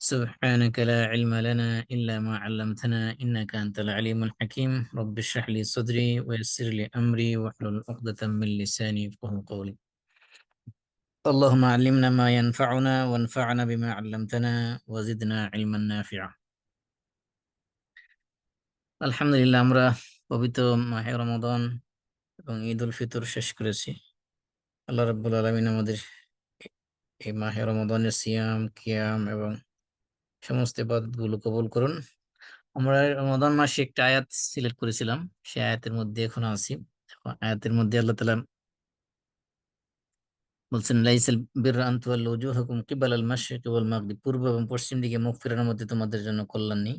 سبحانك لا علم لنا إلا ما علمتنا إنك أنت العليم الحكيم رب اشرح لي صدري ويسر لي أمري واحلل عقدة من لساني يفقهوا قولي اللهم علمنا ما ينفعنا وانفعنا بما علمتنا وزدنا علما نافعا আলহামদুলিল্লাহ আমরা পবিত্র মাহে রমাদান এবং ঈদ উল ফিতর শেষ করেছি। আল্লাহ রাব্বুল আলামিন আমাদের এই মাহে রমাদানের সিয়াম কিয়াম এবং সমস্ত ইবাদতগুলো কবুল করুন। আমরা রমাদান মাসে একটা আয়াত সিলেক্ট করেছিলাম, সেই আয়াতের মধ্যে এখন আছি। আয়াতের মধ্যে আল্লাহ তাআলা বলছেন, লাইসাল বিররা আন তুওয়াল্লু উজুহাকুম কিবালাল মাশরিকি ওয়াল মাগরিব, পূর্ব এবং পশ্চিম দিকে মুখ ফেরানোর মধ্যে তোমাদের জন্য কল্যাণ নেই,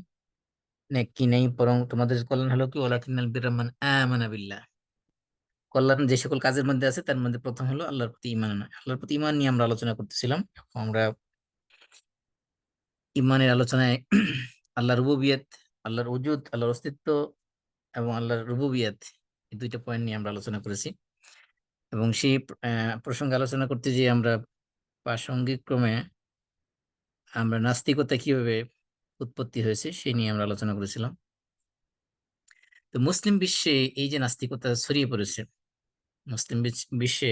নেকি নেই, বরং তোমাদের কল্যাণ হলো কি, ওয়ালাকিন্নাল বিররা মান আমানা বিল্লাহ। কল্যাণ যে সকল কাজের মধ্যে আছে তার মধ্যে প্রথম হলো আল্লাহর প্রতি ঈমান আনা। আল্লাহর প্রতি ঈমান নিয়ে আমরা আলোচনা করতেছিলাম। আমরা ঈমানের আলোচনায় আল্লাহর রুবুবিয়ত, আল্লাহর ওজুদ, আল্লাহর অস্তিত্ব এবং আল্লাহর রুবুবিয়ত, এই দুইটা পয়েন্ট নিয়ে আমরা আলোচনা করেছি। এবং সেই প্রসঙ্গে আলোচনা করতে গিয়ে আমরা প্রাসঙ্গিক ক্রমে আমরা নাস্তিকতা কিভাবে উৎপত্তি হয়েছে সেই নিয়ে আমরা আলোচনা করেছিলাম। তো মুসলিম বিশ্বে এই যে নাস্তিকতা ছড়িয়ে পড়েছে, মুসলিম বিশ্বে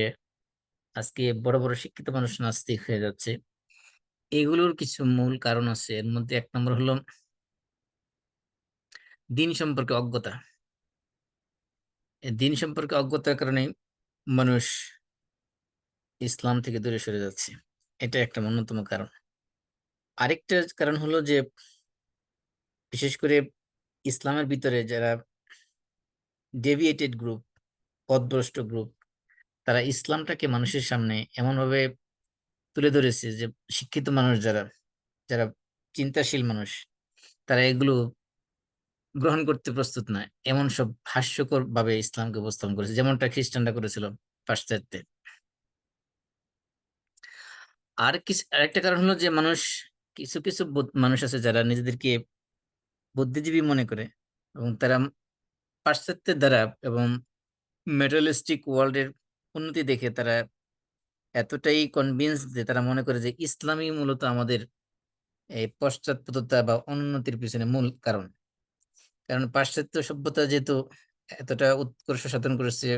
আজকে বড় বড় শিক্ষিত মানুষ নাস্তিক হয়ে যাচ্ছে, এগুলোর কিছু মূল কারণ আছে। এর মধ্যে এক নম্বর হলো দিন সম্পর্কে অজ্ঞতা। এই দিন সম্পর্কে অজ্ঞতার কারণে মানুষ ইসলাম থেকে দূরে সরে যাচ্ছে, এটা একটা অন্যতম কারণ। আরেকটা কারণ হলো যে বিশেষ করে ইসলামের ভিতরে যারা ডেভিয়েটেড গ্রুপ, পথভ্রষ্ট গ্রুপ, তারা ইসলামটাকে মানুষের সামনে এমন ভাবে তুলে ধরেছে যে শিক্ষিত মানুষ যারা, যারা চিন্তাশীল মানুষ, তারা এগুলো গ্রহণ করতে প্রস্তুত নয়, এমন সব হাস্যকর ভাবে ইসলামকে উপস্থাপন করেছে, যেমনটা খ্রিস্টানরা করেছিল পাশ্চাত্যে। আর কিছু আরেকটা কারণ হলো যে মানুষ, কিছু কিছু মানুষ আছে যারা নিজেদেরকে বুদ্ধিজীবী মনে করে, এবং তারা পাশ্চাত্যের দ্বারা এবং মেটারিয়ালিস্টিক ওয়ার্ল্ডের উন্নতি দেখে তারা এতটাই কনভিন্স যে তারা মনে করে যে ইসলামই মূলত আমাদের এই পশ্চাৎপদতা বা অনুন্নতির পিছনে মূল কারণ। কারণ পাশ্চাত্য সভ্যতা যেহেতু এতটা উৎকর্ষ সাধন করেছে,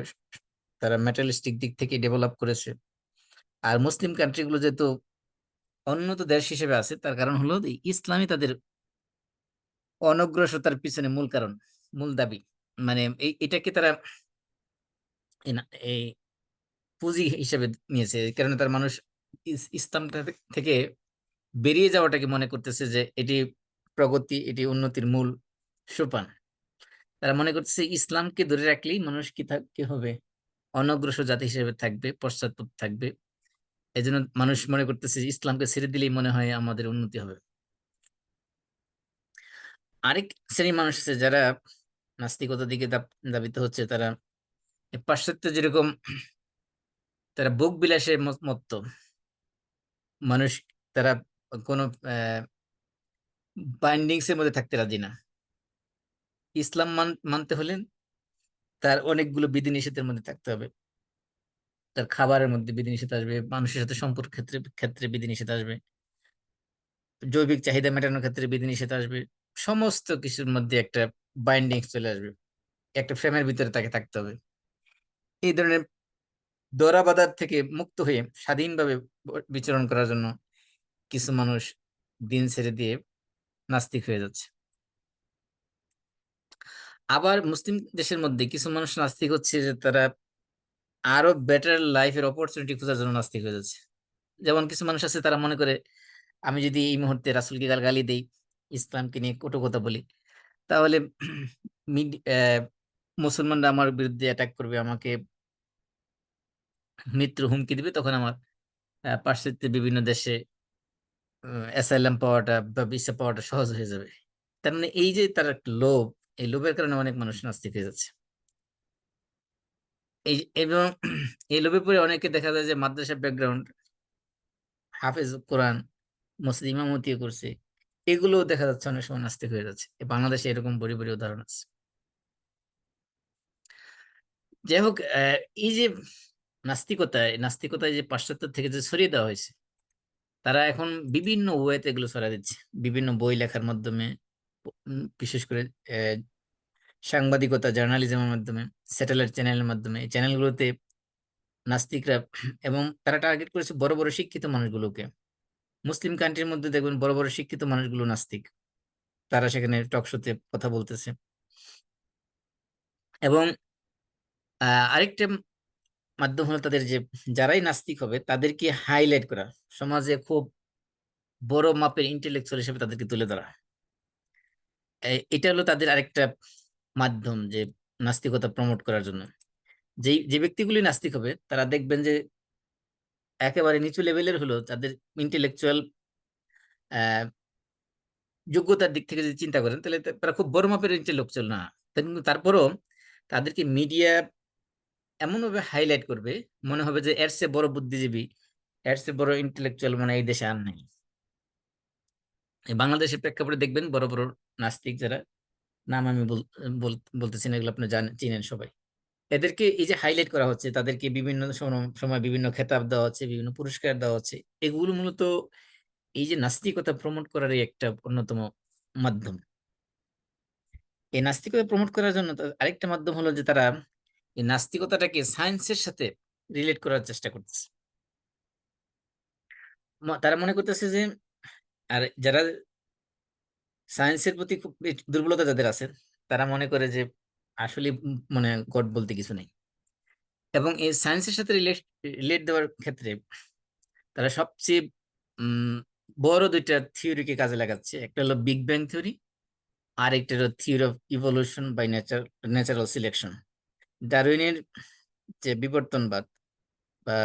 তারা ম্যাটেরিয়ালিস্টিক দিক থেকে ডেভেলপ করেছে, আর মুসলিম কান্ট্রিগুলো যেহেতু উন্নত দেশ হিসেবে আছে, তার কারণ হলো এই ইসলামই তাদের অনগ্রসরতার পিছনে মূল কারণ, মূল দাবি। মানে এটাকে তারা এই পুঁজি হিসেবে নিয়েছে, এই কারণে তার মানুষ ইসলামটা থেকে বেরিয়ে যাওয়াটাকে মনে করতেছে যে এটি প্রগতি, এটি উন্নতির মূল সোপান। তারা মনে করতেছে ইসলামকে ধরে রাখলেই মানুষ কি হবে, অনগ্রসর জাতি হিসেবে থাকবে, পশ্চাৎপদ থাকবে। এই জন্য মানুষ মনে করতেছে ইসলামকে ছেড়ে দিলেই মনে হয় আমাদের উন্নতি হবে। আরেক শ্রেণীর মানুষ আছে যারা নাস্তিকতার দিকে ধাবিত হচ্ছে, তারা পাশ্চাত্য যেরকম তারা ভোগ বিলাসে মত্ত মানুষ, তারা কোনো বাইন্ডিংস এর মধ্যে থাকতে রাজি না। ইসলাম মানতে হলে তার অনেকগুলো বিধিনিষেধের মধ্যে থাকতে হবে, তার খাবারের মধ্যে বিধিনিষেধ আসবে, মানুষের সাথে সম্পর্ক ক্ষেত্রে ক্ষেত্রে বিধিনিষেধ আসবে, জৈবিক চাহিদা মেটানোর ক্ষেত্রে বিধিনিষেধ আসবে, সমস্ত কিছুর মধ্যে একটা বাইন্ডিং চলে আসবে, একটা ফ্রেমের ভিতরে তাকে থাকতে হবে। এই ধরনের দরা বাঁধার থেকে মুক্ত হয়ে স্বাধীনভাবে বিচরণ করার জন্য কিছু মানুষ দিন ছেড়ে দিয়ে নাস্তিক হয়ে যাচ্ছে। আবার মুসলিম দেশের মধ্যে কিছু মানুষ নাস্তিক হচ্ছে যে তারা আরো বেটার লাইফের অপরচুনিটি খোঁজার জন্য নাস্তিক হয়ে যাচ্ছে। যেমন কিছু মানুষ আছে তারা মনে করে, আমি যদি এই মুহূর্তে রাসূলকে গালি দেই, ইসলামকে নিয়ে কটু কথা বলি, তাহলে মুসলমানরা আমার বিরুদ্ধে অ্যাটাক করবে, আমাকে মৃত্যুর হুমকি দিবে, তখন আমার পাশ্চাত্যের বিভিন্ন দেশে অ্যাসাইলাম পাওয়াটা বা ভিসা পাওয়াটা সহজ হয়ে যাবে। তার মানে এই যে তার একটা লোভ, এই লোভের কারণে অনেক মানুষ নাস্তিক হয়ে যাচ্ছে। এবং এই লোভে পড়ে অনেকে দেখা যায় যে মাদ্রাসা ব্যাকগ্রাউন্ড, হাফেজ কোরআন, মসজিদ ইমামতিও করছে, এগুলো দেখা যাচ্ছে অনেক সময় নাস্তিক হয়ে যাচ্ছে। বাংলাদেশে এরকম বড় বড় উদাহরণ আছে। যাই হোক, এই যে নাস্তিকতায় যে পাশ্চাত্য থেকে যে ছড়িয়ে দেওয়া হয়েছে, তারা এখন বিভিন্ন ওয়েতে এগুলো ছড়া দিচ্ছে, বিভিন্ন বই লেখার মাধ্যমে, বিশেষ করে আহ, সাংবাদিকতা জার্নালিজমের মাধ্যমে, স্যাটেলাইট চ্যানেলের মাধ্যমে, এই চ্যানেলগুলোতে নাস্তিকরা, এবং তারা টার্গেট করেছে বড় বড় শিক্ষিত মানুষগুলোকে। মুসলিম কান্ট্রির মধ্যে দেখবেন বড় বড় শিক্ষিত মানুষগুলো নাস্তিক, তারা সেখানে টক শোতে কথা বলতেছে। এবং আরেকটা মাধ্যম হলো তাদের যে যারাই নাস্তিক হবে তাদেরকে হাইলাইট করা, সমাজে খুব বড় মাপের ইন্টেলেকচুয়াল হিসেবে তাদেরকে তুলে ধরা। এটা হলো তাদের আরেকটা মাধ্যম যে নাস্তিকতা প্রমোট করার জন্য। যে যে ব্যক্তিগুলি নাস্তিক হবে তারা দেখবেন যে একেবারে নিচু লেভেলের হলো, তাদের ইন্টেলেকচুয়াল যোগ্যতার দিক থেকে যদি চিন্তা করেন তাহলে তারা খুব বড় মাপের ইন্টেলেকচুয়াল না, কিন্তু তারপরও তাদেরকে মিডিয়া এমন ভাবে হাইলাইট করবে, মনে হবে যে এর চেয়ে বড় বুদ্ধিজীবী, এর চেয়ে বড় ইন্টেলেকচুয়াল মানে এই দেশে আর নাই। এই বাংলাদেশের প্রেক্ষাপটে দেখবেন বড় বড় নাস্তিক যারা, নাম আমি বলতেছি না, এগুলো আপনি জানেন, চিনেন সবাই। এদেরকে এই যে হাইলাইট করা হচ্ছে, তাদেরকে বিভিন্ন সময় বিভিন্ন খেতাব দেওয়া হচ্ছে, বিভিন্ন পুরস্কার দেওয়া হচ্ছে, এগুলো মূলত এই যে নাস্তিকতা প্রমোট করার একটা অন্যতম মাধ্যম। এই নাস্তিকতা প্রমোট করার জন্য আরেকটা মাধ্যম হলো যে তারা এই নাস্তিকতাটাকে সায়েন্সের সাথে রিলেট করার চেষ্টা করতেছে। তারা মনে করতেছে যে, আর যারা সায়েন্সের প্রতি খুব দুর্বলতা যাদের আছে, তারা মনে করে যে আসলে মানে গড বলতে কিছু নেই। এবং এই সায়েন্সের সাথে রিলেট দেওয়ার ক্ষেত্রে তারা সবচেয়ে উম বড় দুইটা থিওরিকে কাজে লাগাচ্ছে। একটা হলো বিগ ব্যাং থিওরি, আর একটা হলো theory of evolution by natural selection. ডারউইনের যে বিবর্তনবাদ বা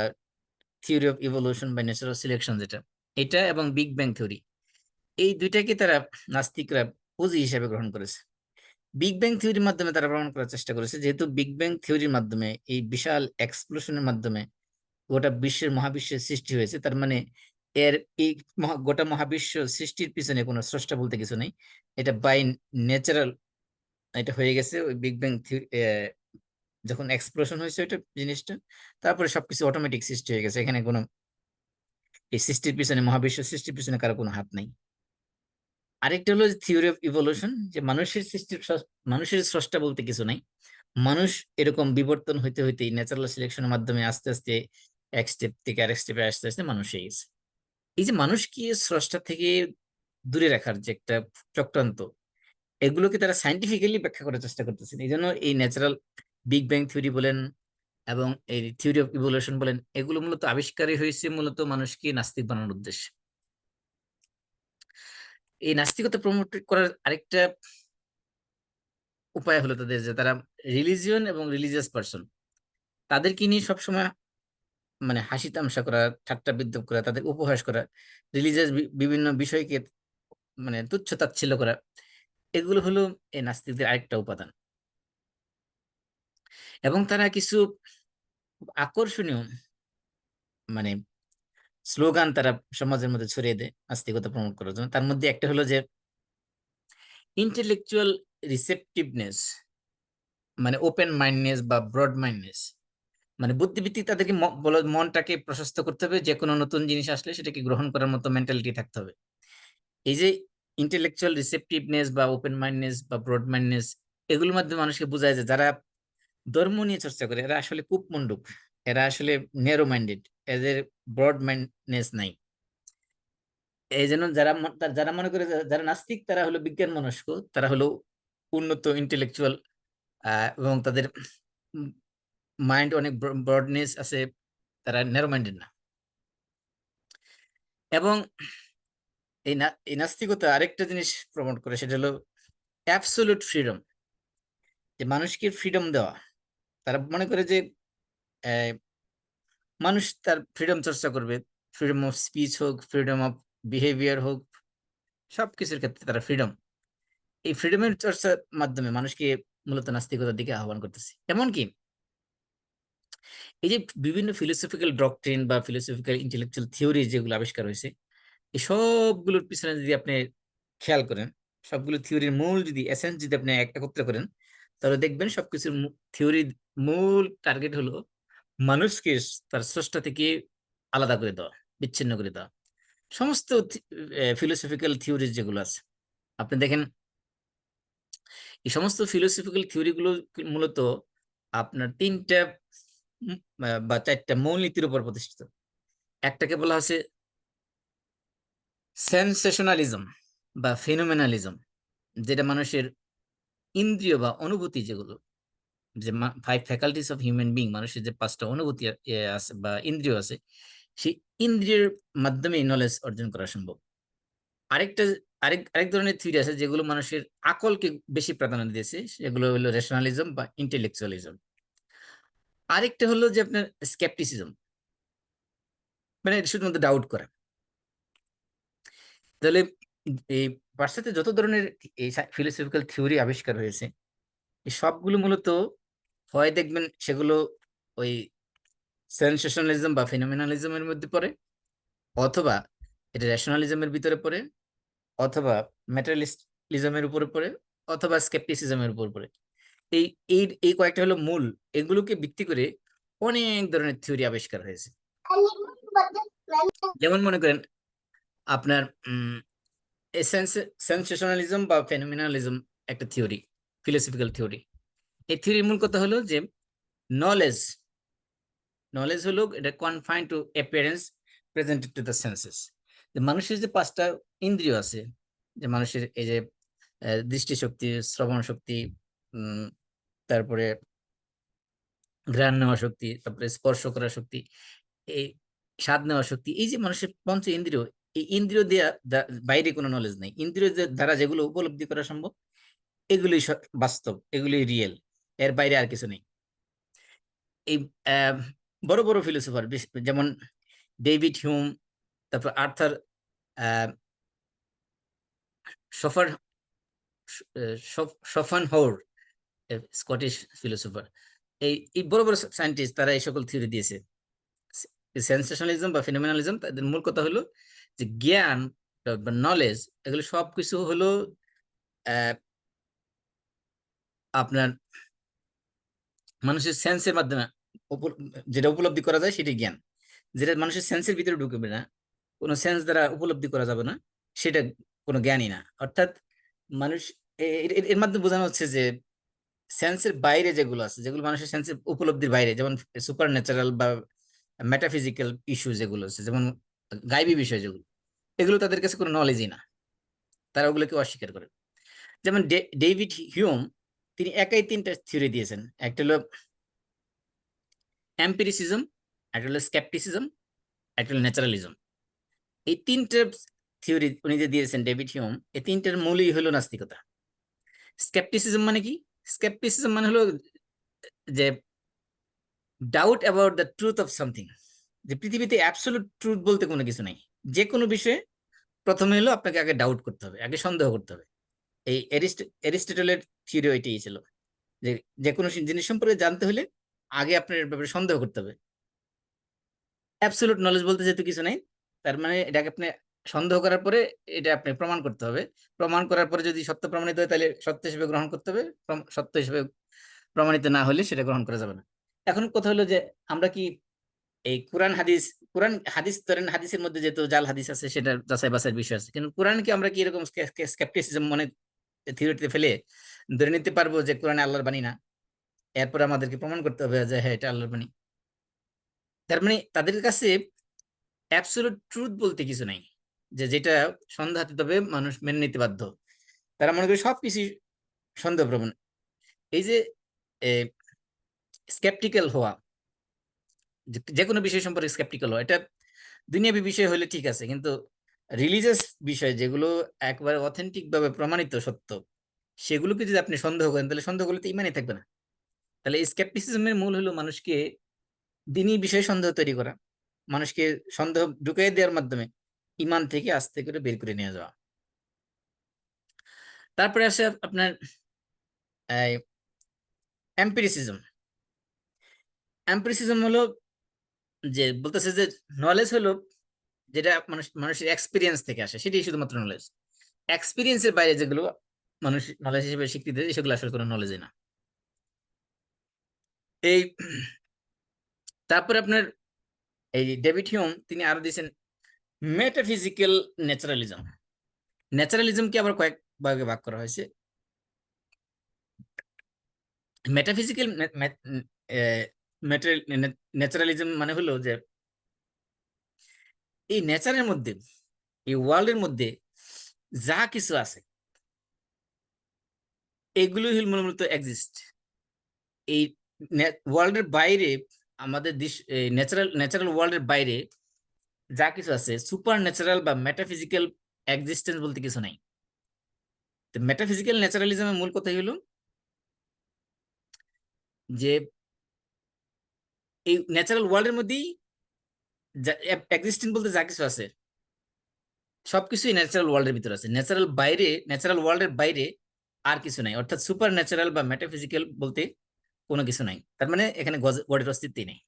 theory of evolution by natural selection, যেটা এটা এবং বিগ ব্যাং থিওরি, এই দুইটাকে তারা নাস্তিকরা পুঁজি হিসেবে গ্রহণ করেছে। বিগ ব্যাং থিওরির মাধ্যমে তারা প্রমাণ করার চেষ্টা করেছে, যেহেতু বিগ ব্যাং থিওরির মাধ্যমে এই বিশাল এক্সপ্লোশনের মাধ্যমে গোটা মহাবিশ্বের সৃষ্টি হয়েছে, তার মানে এর এই গোটা মহাবিশ্ব সৃষ্টির পিছনে কোনো স্রষ্টা বলতে কিছু নেই, এটা বাই ন্যাচারাল এটা হয়ে গেছে। ওই বিগ ব্যাং যখন এক্সপ্লোশন হয়েছে ওইটা জিনিসটা, তারপরে সবকিছু অটোমেটিক সৃষ্টি হয়ে গেছে, এখানে কোনো এই সৃষ্টির পিছনে, মহাবিশ্ব সৃষ্টির পিছনে কারো কোনো হাত নাই। আরেকটা হলো থিওরি অফ ইভলিউশন, যে মানুষের স্রষ্টা বলতে কিছু নাই, মানুষ এরকম বিবর্তন হইতে হইতে ন্যাচারাল সিলেকশনের মাধ্যমে আস্তে আস্তে এক স্টেপ থেকে আরেক স্টেপে আস্তে আস্তে মানুষ হয়ে গেছে। এই যে মানুষকে স্রষ্টা থেকে দূরে রাখার যে একটা চক্রান্ত, এগুলোকে তারা সাইন্টিফিক্যালি ব্যাখ্যা করার চেষ্টা করতেছেন। এই জন্য এই ন্যাচারাল বিগ ব্যাং থিওরি বলেন এবং এই থিওরি অফ ইভলিউশন বলেন, এগুলো মূলত আবিষ্কারই হয়েছে মূলত মানুষকে নাস্তিক বানানোর উদ্দেশ্যে। এই নাস্তিকতা প্রমোট করার আরেকটা উপায় হলো তাদের যে তারা রিলিজিয়ন এবং রিলিজিয়াস পার্সন তাদেরকে নিয়ে সবসময় মানে হাসি তামাশা করা, ঠাট্টা বিদ্রূপ করা, তাদের উপহাস করা, রিলিজিয়াস বিভিন্ন বিষয়কে মানে তুচ্ছ তাচ্ছিল্য করা, এগুলো হলো এই নাস্তিকদের আরেকটা উপাদান। এবং তারা কিছু আকর্ষণীয় মানে স্লোগান তারা সমাজের মধ্যে ছড়িয়ে দেয় নাস্তিকতা প্রমোট করার জন্য। তার মধ্যে একটা হলো যে ইন্টেলেকচুয়াল রিসেপটিভনেস, মানে ওপেন মাইন্ডনেস বা ব্রড মাইন্ডনেস, মানে বুদ্ধিবৃত্তিক তাদেরকে মনটাকে প্রশস্ত করতে হবে, যে কোনো নতুন জিনিস আসলে সেটাকে গ্রহণ করার মতো মেন্টালিটি থাকতে হবে। এই যে ইন্টেলেকচুয়াল রিসেপটিভনেস বা ওপেন মাইন্ডনেস বা ব্রড মাইন্ডনেস, এগুলোর মাধ্যমে মানুষকে বোঝায় যে যারা ধর্ম নিয়ে চর্চা করে এরা আসলে কূপমণ্ডুক, এরা আসলে ন্যারো মাইন্ডেড, এদের ব্রড মাইন্ডনেস নাই। এই জন্য যারা মনে করে যারা নাস্তিক তারা হলো বিজ্ঞান মনস্ক, তারা হলো উন্নত ইন্টেলেকচুয়াল, এবং তাদের মাইন্ড অনেক ব্রডনেস আছে, তারা ন্যারো মাইন্ডেড না। এবং এই নাস্তিকতা আরেকটা জিনিস প্রমোট করে, সেটা হলো অ্যাবসোলুট ফ্রিডম, যে মানুষকে ফ্রিডম দেওয়া। তারা মনে করে যে আহ, মানুষ তার ফ্রিডম চর্চা করবে, ফ্রিডম অফ স্পিচ হোক, ফ্রিডম অফ বিহেভিয়ার হোক, সবকিছুর ক্ষেত্রে তারা ফ্রিডম, এই ফ্রিডমের চর্চার মাধ্যমে মানুষকে মূলত নাস্তিকতার দিকে আহ্বান করতেছে। এমনকি এই যে বিভিন্ন ফিলোসফিক্যাল ডক্ট্রিন বা ফিলোসফিক্যাল ইন্টেলেকচুয়াল থিওরি যেগুলো আবিষ্কার হয়েছে, এই সবগুলোর পিছনে যদি আপনি খেয়াল করেন, সবগুলো থিওরির মূল যদি এসেন্স যদি আপনি একত্র করেন, তাহলে দেখবেন সবকিছুর থিওরির মূল টার্গেট হলো মানুষকে তার স্রষ্টা থেকে আলাদা করে দেওয়া, বিচ্ছিন্ন করে দেওয়া। সমস্ত ফিলোসফিক্যাল থিওরিজ যেগুলো আছে, আপনি দেখেন এই সমস্ত ফিলোসফিক্যাল থিওরি গুলো মূলত আপনার তিনটা বা চারটা মূলনীতির উপর প্রতিষ্ঠিত। একটাকে বলা হচ্ছে সেন্সেশনালিজম বা ফিনোমেনালিজম, যেটা মানুষের ইন্দ্রিয় বা অনুভূতি, যেগুলো যে 5 ফ্যাকাল্টিস অফ হিউম্যান বিং, মানুষের যে 5টা অনুভূতি আছে বা ইন্দ্রিয় আছে, সেই ইন্দ্রিয়ের মাধ্যমে নলেজ অর্জন করা সম্ভব। আরেকটা আরেক ধরনের থিওরি আছে যেগুলো মানুষের আকলকে বেশি প্রাধান্য দিয়েছে, সেগুলো হলো রেশনালিজম বা ইন্টেলেকচুয়ালিজম। আরেকটা হলো যে আপনার স্কেপটিসিজম, মানে শুধুমাত্র ডাউট করা। তাহলে এই পাশ্চাত্যে যত ধরনের এই ফিলোসফিক্যাল থিওরি আবিষ্কার হয়েছে, এই সবগুলো মূলত হয় দেখবেন সেগুলো ওই সেন্সেশনালিজম বা ফিনোমেনালিজমের মধ্যে পড়ে, অথবা এটা রেশনালিজমের ভিতরে পড়ে, অথবা ম্যাটেরিয়ালিজমের উপরে পড়ে, অথবা স্কেপটিসিজমের উপর পড়ে। এই এই এই কয়েকটা হলো মূল। এগুলোকে ভিত্তি করে অনেক ধরনের থিওরি আবিষ্কার হয়েছে। যেমন মনে করেন আপনার সেন্সেশনালিজম বা ফেনোমেনালিজম একটা থিওরি, ফিলোসফিক্যাল থিওরি। এই থিওরির মূল কথা হলো যে নলেজ নলেজ হলো এটা confined two appearance presented to the senses. যে মানুষের যে 5টা ইন্দ্রিয় আছে, যে মানুষের এই যে দৃষ্টিশক্তি, শ্রবণ শক্তি, তারপরে ঘ্রাণ নেওয়া শক্তি, তারপরে স্পর্শ করা শক্তি, এই স্বাদ নেওয়া শক্তি, এই যে মানুষের পঞ্চ ইন্দ্রিয়, এই ইন্দ্রিয় দিয়ে বাইরে কোনো নলেজ নেই। ইন্দ্রিয় দ্বারা যেগুলো উপলব্ধি করা সম্ভব, এগুলোই বাস্তব, এগুলোই রিয়েল, এর বাইরে আর কিছু নেই। এই বড় বড় ফিলোসফার যেমন ডেভিড হিউম, তারপর আর্থার শফার শফান হোর, স্কটিশ ফিলোসফার, এই বড় বড় সায়েন্টিস্ট, তারা এই সকল থিওরি দিয়েছে। সেন্সেশনালিজম বা ফিনোমেনালিজম, তাদের মূল কথা হলো যে জ্ঞান বা নলেজ, এগুলো সবকিছু হলো আপনার মানুষের সেন্সের মাধ্যমে যেটা উপলব্ধি করা যায় সেটাই জ্ঞান। যেটা মানুষের সেন্সের ভিতরে ঢুকবে না, কোনো সেন্স দ্বারা উপলব্ধি করা যাবে না, সেটা কোনো জ্ঞানই না। অর্থাৎ মানুষ এর মাধ্যমে বোঝানো হচ্ছে যে সেন্সের বাইরে যেগুলো আছে, যেগুলো মানুষের সেন্সের উপলব্ধির বাইরে, যেমন সুপার ন্যাচারাল বা মেটাফিজিক্যাল ইস্যু যেগুলো আছে, যেমন গাইবী বিষয় যেগুলো, এগুলো তাদের কাছে কোনো নলেজই না, তারা ওগুলোকে অস্বীকার করে। যেমন ডেভিড হিউম, তিনি একাই 3টা থিওরি দিয়েছেন। একটা হলো এম্পিরিসিজম, একটা হলো স্কেপটিসিজম, একটা হলো ন্যাচারালিজম। এই 3টে থিওরি উনি যে দিয়েছেন ডেভিড হিউম, এই 3টার মূলই হলো নাস্তিকতা। স্কেপটিসিজম মানে কি? স্কেপটিসিজম মানে হলো যে doubt about the truth of something, যে পৃথিবীতে অ্যাবসলিউট ট্রুথ বলতে কোনো কিছু নাই। যে কোনো বিষয়ে প্রথমে হলো আপনাকে আগে ডাউট করতে হবে, আগে সন্দেহ করতে হবে। এই এরিস্টটলের থিওরি ওইটাই ছিল, যে যে কোনো জিনিস সম্পর্কে জানতে হলে আগে আপনার ব্যাপারে সন্দেহ করতে হবে। অ্যাবসলিউট নলেজ বলতে যেহেতু কিছু নাই, তার মানে এটাকে আপনি সন্দেহ করার পরে এটা আপনি প্রমাণ করতে হবে। প্রমাণ করার পরে যদি সত্য প্রমাণিত হয়, তাহলে সত্য হিসেবে গ্রহণ করতে হবে। সত্য হিসেবে প্রমাণিত না হলে সেটা গ্রহণ করা যাবে না। এখন কথা হলো যে আমরা কি এই কোরআন হাদিস ধরেন, হাদিসের মধ্যে যেহেতু জাল হাদিস আছে, সেটা যাচাই বাছাইয়ের বিষয় আছে, কিন্তু কোরআনকে আমরা কি এরকম স্কেপটিসিজম মনে থিওরিতে ফেলে ধরে নিতে পারবো যে কোরআনে আল্লাহর বাণী না? এরপর আমাদেরকে প্রমাণ করতে হবে যে হ্যাঁ, এটা আল্লাহর বাণী। তার মানে তাদের কাছে অ্যাবসলিউট ট্রুথ বলতে কিছু নাই, যে যেটা সন্দেহাতীতভাবে মানুষ মেনে নিতে বাধ্য। তারা মনে করে সবকিছু সন্দেহপ্রবণ। এই যে স্কেপটিক্যাল হওয়া, যে কোনো বিষয় সম্পর্কে স্কেপটিক্যাল হওয়া, এটা দুনিয়াবী বিষয় হলে ঠিক আছে, কিন্তু রিলিজিয়াস বিষয় যেগুলো একবারে অথেন্টিক ভাবে প্রমাণিত সত্য, সেগুলোকে যদি আপনি সন্দেহ করেন, তাহলে সন্দেহ করলে তো ইমানই থাকবে না। তাহলে স্কেপটিসিজমের মূল হলো মানুষকে দিনই বিষয়ে সন্দেহ তৈরি করা, মানুষকে সন্দেহ ঢুকিয়ে দেওয়ার মাধ্যমে ইমান থেকে আস্তে করে বের করে নিয়ে যাওয়া। তারপরে আসে আপনার এম্পিরিসিজম। এম্পিরিসিজম হলো যে বলতেছে যে নলেজ হলো যেটা মানুষের এক্সপিরিয়েন্স থেকে আসে, সেটাই শুধুমাত্র নলেজ। এক্সপিরিয়েন্সের বাইরে যেগুলো মানুষ নলেজ হিসেবে স্বীকৃতি দেয়, সেগুলো আসলে কোনো নলেজই না। এই তারপরে আপনার এই ডেভিড হিউম তিনি আরো দিয়েছেন মেটাফিজিক্যাল ন্যাচারালিজম। ন্যাচারালিজমকে আবার কয়েক ভাগে ভাগ করা হয়েছে। মেটাফিজিক্যাল ন্যাচারালিজম মানে হলো যে এই নেচারের মধ্যে, এই ওয়ার্ল্ডের মধ্যে যা কিছু আছে এগুলোই হল মূলত এক্সিস্ট। এই ওয়ার্ল্ডের বাইরে, আমাদের ন্যাচারাল ওয়ার্ল্ডের বাইরে যা কিছু আছে, সুপার ন্যাচারাল বা মেটাফিজিক্যাল এক্সিস্টেন্স বলতে কিছু নাই। তো মেটাফিজিক্যাল ন্যাচারালিজমের মূল কথাই হলো যে এই ন্যাচারাল ওয়ার্ল্ডের মধ্যেই এক্সিস্টেন্স বলতে যা কিছু আছে সবকিছুই ন্যাচারাল ওয়ার্ল্ডের ভিতরে আছে। ন্যাচারাল ওয়ার্ল্ডের বাইরে আর কিছু নাই, অর্থাৎ সুপার ন্যাচারাল বা মেটাফিজিক্যাল বলতে কোনো কিছু নাই। তার মানে এখানে গডের অস্তিত্বই নেই।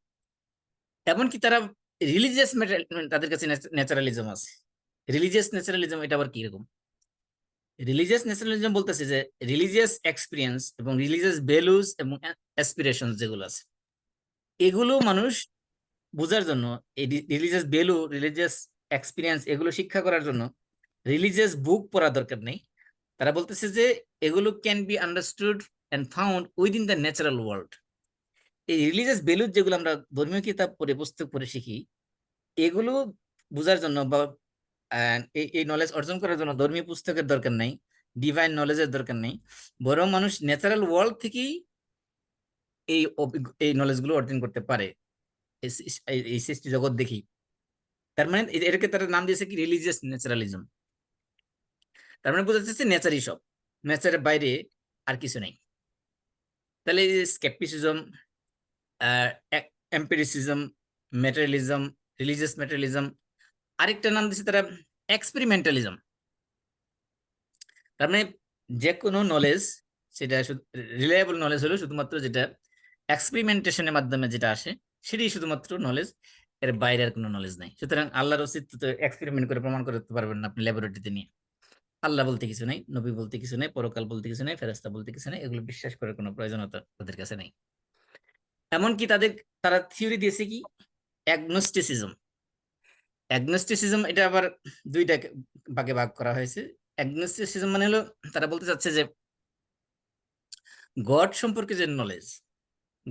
এমনকি তারা রিলিজিয়াস, তাদের কাছে ন্যাচারালিজম আছে। রিলিজিয়াস ন্যাচারালিজম এটা আবার কিরকম? রিলিজিয়াস ন্যাচারালিজম বলতেছে যে রিলিজিয়াস এক্সপিরিয়েন্স এবং রিলিজিয়াস ভ্যালুজ এবং অ্যাসপিরেশন যেগুলো আছে, এগুলো মানুষ বোঝার জন্য, এই রিলিজিয়াস ভ্যালু, রিলিজিয়াস এক্সপিরিয়েন্স এগুলো শিক্ষা করার জন্য রিলিজিয়াস বুক পড়া দরকার নেই। তারা বলতেছে যে এগুলো can be understood and found within the natural world. এই রিলিজিয়াস ভ্যালুজ যেগুলো আমরা ধর্মীয় কিতাব পড়ে, পুস্তক পড়ে শিখি, এগুলো বোঝার জন্য বা এই নলেজ অর্জন করার জন্য ধর্মীয় পুস্তকের দরকার নেই, ডিভাইন নলেজের দরকার নেই, বরং মানুষ ন্যাচারাল ওয়ার্ল্ড থেকেই এই নলেজ গুলো অর্জন করতে পারে। এই সৃষ্টি জগৎ দেখি। তার মানে এটাকে তারা নাম দিয়েছে কি রিলিজিয়াস ন্যাচারালিজম। তার মানে বোঝা যাচ্ছে নেচারই সব, নেচারের বাইরে আর কিছু নেই। তাহলে স্কেপটিসিজম, এম্পিরিসিজম, ম্যাটেরিয়ালিজম, রিলিজিয়াস ম্যাটেরিয়ালিজম, আরেকটা নাম দিচ্ছে তারা এক্সপেরিমেন্টালিজম। তার মানে যে কোনো নলেজ, সেটা রিলায়েবল নলেজ হলো শুধুমাত্র যেটা এক্সপেরিমেন্টেশনের মাধ্যমে যেটা আসে, সেটাই শুধুমাত্র নলেজ, এর বাইরে আর কোনো নলেজ নাই। সুতরাং আল্লাহর অস্তিত্ব তো এক্সপেরিমেন্ট করে প্রমাণ করতে পারবেন না আপনি ল্যাবরেটরিতে নিয়ে। আল্লাহ বলতে কিছু নাই, নবী বলতে কিছু নাই, পরকাল বলতে কিছু নাই, ফেরেশতা বলতে কিছু নাই, এগুলো বিশ্বাস করার কোনো প্রয়োজনীয়তা তাদের কাছে নেই। এমনকি তারা থিওরি দিয়েছে কি অ্যাগনোস্টিসিজম। অ্যাগনোস্টিসিজম এটা আবার দুইটা ভাগে ভাগ করা হয়েছে। অ্যাগনোস্টিসিজম মানে হলো তারা বলতে চাচ্ছে যে গড সম্পর্কে যে নলেজ,